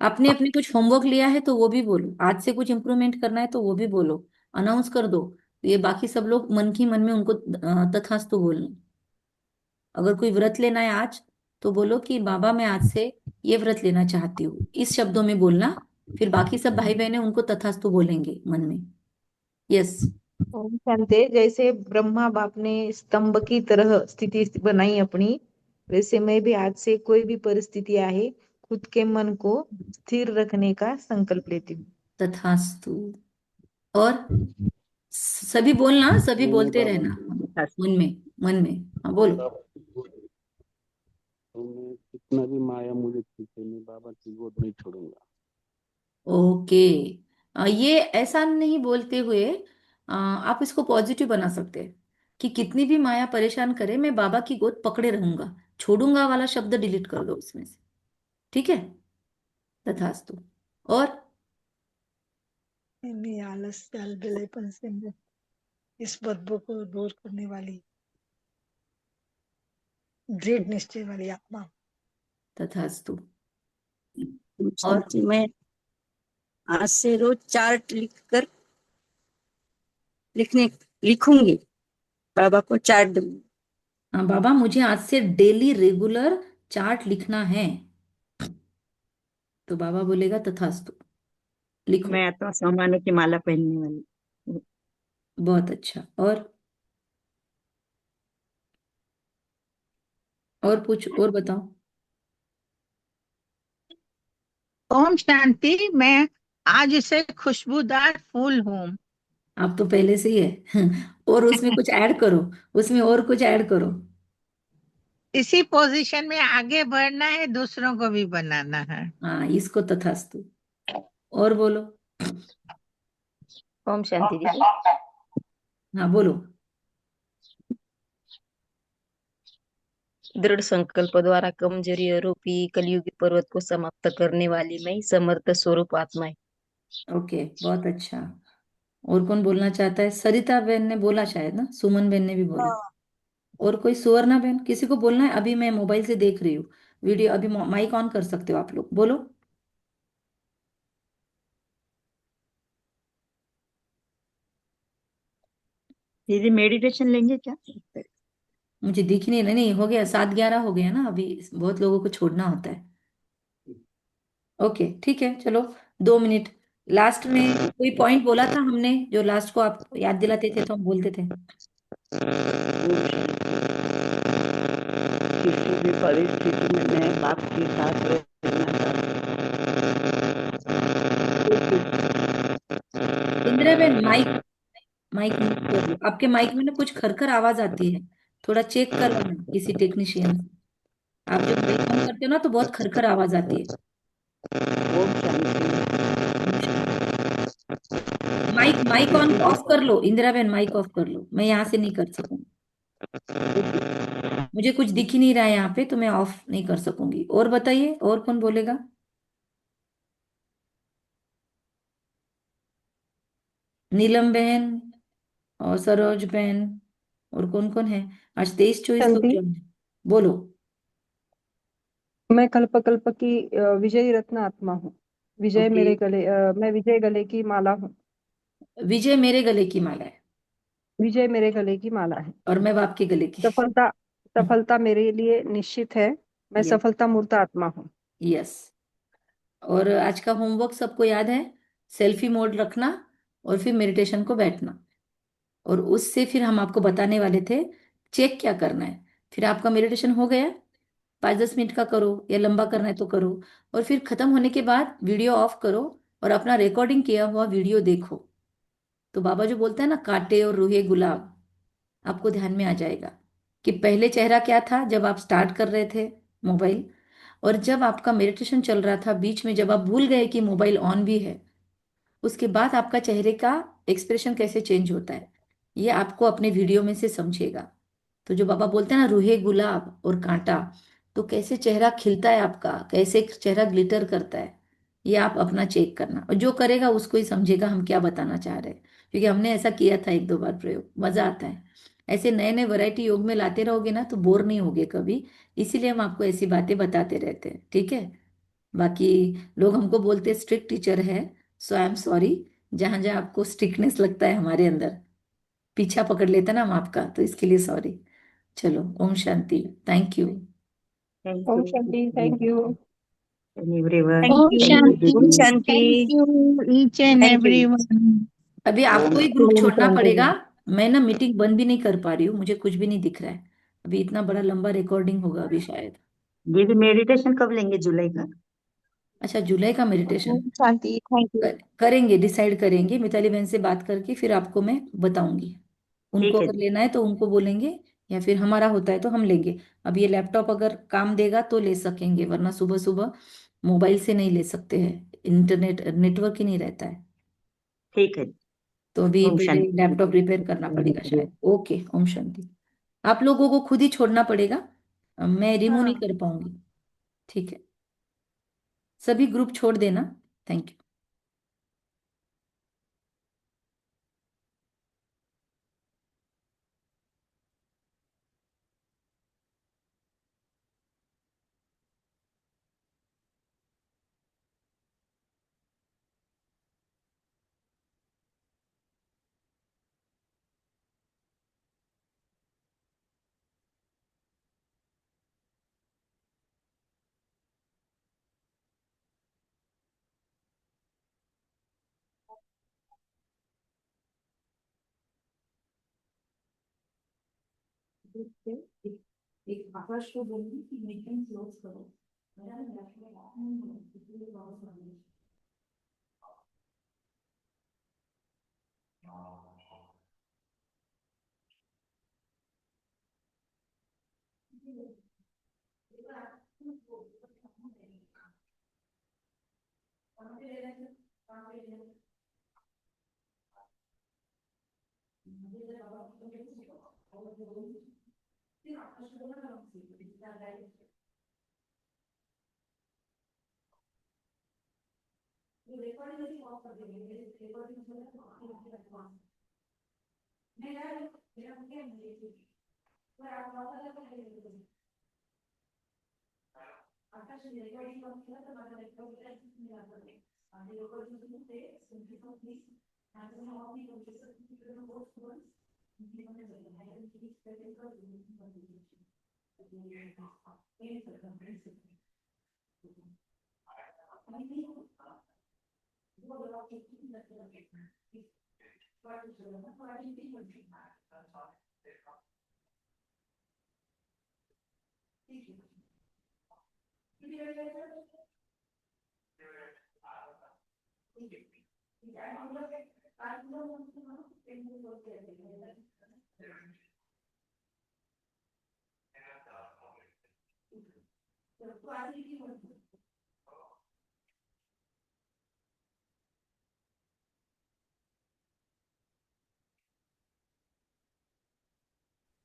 आपने अपने कुछ होमवर्क लिया है तो वो भी बोलो, आज से कुछ इम्प्रूवमेंट करना है तो वो भी बोलो, अनाउंस कर दो। ये बाकी सब लोग मन की मन में उनको तथास्तु बोलना। अगर कोई व्रत लेना है आज तो बोलो कि बाबा मैं आज से ये व्रत लेना चाहती हूँ, इस शब्दों में बोलना। फिर बाकी सब भाई बहनें उनको तथास्तु बोलेंगे मन में। यस। ओम शांति। जैसे ब्रह्मा बाप ने स्तंभ की तरह स्थिति बनाई अपनी, वैसे मैं भी आज से कोई भी परिस्थिति आए खुद के मन को स्थिर रखने का संकल्प लेती हूँ। तथास्तु। और सभी बोलना, सभी मैंने बोलते बाबा रहना की मन में, मन में। हाँ बोलो। तो मैं कितना भी माया मुझे खींचे, मैं बाबा की गोद नहीं छोड़ूंगा। ओके। ये ऐसा नहीं बोलते हुए आप इसको पॉजिटिव बना सकते हैं कि कितनी भी माया परेशान करे मैं बाबा की गोद पकड़े रहूंगा। छोड़ूंगा वाला शब्द डिलीट कर दो उसमें से। ठीक है, तथास्तु। और मैं आलस अलबेलेपन से मुक्त, इस बदबू को दूर करने वाली दृढ़ निश्चय वाली आत्मा। तथास्तु। ओम और शांति। मैं आज से रोज चार्ट लिखूंगी, बाबा को चार्ट दूंगी। हाँ बाबा, मुझे आज से डेली रेगुलर चार्ट लिखना है। तो बाबा बोलेगा तथास्तु, लिखो। मैं आत्मा सम्मानों की माला पहनने वाली। बहुत अच्छा। और और पूछ, और बताओ। ओम शांति। मैं आज से खुशबूदार फूल हूँ। आप तो पहले से ही है। और उसमें कुछ ऐड करो, उसमें और कुछ ऐड करो। इसी पोजीशन में आगे बढ़ना है, दूसरों को भी बनाना है। हाँ, इसको तथास्तु। और बोलो। ओम शांति दीदी। हाँ बोलो। दृढ़ संकल्प द्वारा कमजोरी रूपी कलयुगी पर्वत को समाप्त करने वाली मैं समर्थ स्वरूप आत्मा है। ओके, बहुत अच्छा। और कौन बोलना चाहता है? सरिता बहन ने बोला शायद ना, सुमन बहन ने भी बोला। और कोई? सुवर्णा बहन, किसी को बोलना है? अभी मैं मोबाइल से देख रही हूँ वीडियो, अभी माइक ऑन कर सकते हो आप लोग, बोलो। दीदी मेडिटेशन लेंगे क्या? मुझे दिख नहीं रहा। नहीं, हो गया, 7:11 हो गया ना, अभी बहुत लोगों को छोड़ना होता है। ओके ठीक है, चलो। 2 मिनट। लास्ट में कोई पॉइंट बोला था हमने, जो लास्ट को आप याद दिलाते थे तो हम बोलते थे। किसी भी परिस्थिति में मैं बाप के साथ रहना इंदिरा बहन, माइक माइक म्यूट कर लो। आपके माइक में ना कुछ खरखर आवाज आती है, थोड़ा चेक करवाना किसी टेक्नीशियन से। आप जब माइक ऑन करते हो ना तो बहुत खरखर आवाज आती है। Om Shanti. Om Shanti. Mic mic on off कर लो इंदिरा बहन, माइक ऑफ कर लो, मैं यहाँ से नहीं कर सकूंगी। मुझे कुछ दिख ही नहीं रहा है यहाँ पे, तो मैं ऑफ नहीं कर सकूंगी। और बताइए, और कौन बोलेगा? नीलम बहन और सरोज बहन, और कौन कौन है? आज 23-24 लोग शांति। जो हैं। बोलो। मैं कल्प कल्प की विजयी रत्न आत्मा हूँ। विजय ओके। मेरे गले मैं विजय गले की माला हूँ। विजय मेरे गले की माला है, विजय मेरे गले की माला है। और मैं बाप के गले की। सफलता सफलता मेरे लिए निश्चित है। मैं यस। सफलता मूर्त आत्मा हूँ। यस। और आज का होमवर्क सबको याद है? सेल्फी मोड रखना, और फिर मेडिटेशन को बैठना। और उससे फिर हम आपको बताने वाले थे चेक क्या करना है। फिर आपका मेडिटेशन हो गया, 5-10 मिनट का करो, या लंबा करना है तो करो। और फिर खत्म होने के बाद वीडियो ऑफ करो, और अपना रिकॉर्डिंग किया हुआ वीडियो देखो। तो बाबा जो बोलते हैं ना, कांटे और रूहे गुलाब, आपको ध्यान में आ जाएगा कि पहले चेहरा क्या था जब आप स्टार्ट कर रहे थे मोबाइल, और जब आपका मेडिटेशन चल रहा था बीच में, जब आप भूल गए कि मोबाइल ऑन भी है, उसके बाद आपका चेहरे का एक्सप्रेशन कैसे चेंज होता है, ये आपको अपने वीडियो में से समझेगा। तो जो बाबा बोलते हैं ना, रूहे गुलाब और कांटा, तो कैसे चेहरा खिलता है आपका, कैसे चेहरा ग्लिटर करता है, ये आप अपना चेक करना। और जो करेगा उसको ही समझेगा हम क्या बताना चाह रहे हैं, क्योंकि हमने ऐसा किया था 1-2 बार प्रयोग, मजा आता है। ऐसे नए नए वैरायटी योग में लाते रहोगे ना तो बोर नहीं होगे कभी। इसीलिए हम आपको ऐसी बातें बताते रहते हैं, ठीक है? बाकी लोग हमको बोलते स्ट्रिक्ट टीचर है, सो आई एम सॉरी। जहां जहां आपको स्ट्रिक्टनेस लगता है हमारे अंदर, पीछा पकड़ लेता ना हम आपका, तो इसके लिए सॉरी। चलो, ओम शांति। Thank you. Thank Om you Shanti. Thank you. Everyone. Thank Om you. Thank you Shanti. Om दीदी। Shanti. Thank you each and thank you. Everyone. अभी आपको ही ग्रुप ओम छोड़ना शांति। पड़ेगा। मैं ना मीटिंग बंद भी नहीं कर पा रही हूँ, मुझे कुछ भी नहीं दिख रहा है। अभी इतना बड़ा लंबा रिकॉर्डिंग होगा अभी शायद। दीदी मेडिटेशन कब लेंगे? जुलाई का? अच्छा, जुलाई का मेडिटेशन ओम शांति। Thank you. करेंगे, डिसाइड करेंगे मिताली बहन से बात करके, फिर आपको मैं बताऊंगी। उनको ठीक है अगर दीदी। लेना है तो उनको बोलेंगे, या फिर हमारा होता है तो हम लेंगे। अब ये लैपटॉप अगर काम देगा तो ले सकेंगे, वरना सुबह सुबह मोबाइल से नहीं ले सकते हैं, इंटरनेट नेटवर्क ही नहीं रहता है। ठीक है। तो अभी ओम पहले शांति। लैपटॉप रिपेयर करना पड़ेगा शायद। ओके, ओम शांति। आप लोगों को खुद ही छोड़ना पड़ेगा, मैं रिमूव नहीं कर पाऊंगी। ठीक है, सभी ग्रुप छोड़ देना। Thank you. एक आकाश को बोलूंगी कि मीटिंग क्लोज करो। मेरा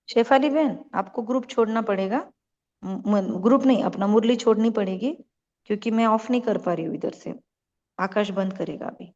शेफाली बहन, आपको ग्रुप छोड़ना पड़ेगा। ग्रुप नहीं, अपना मुरली छोड़नी पड़ेगी, क्योंकि मैं ऑफ नहीं कर पा रही हूँ इधर से। आकाश बंद करेगा अभी।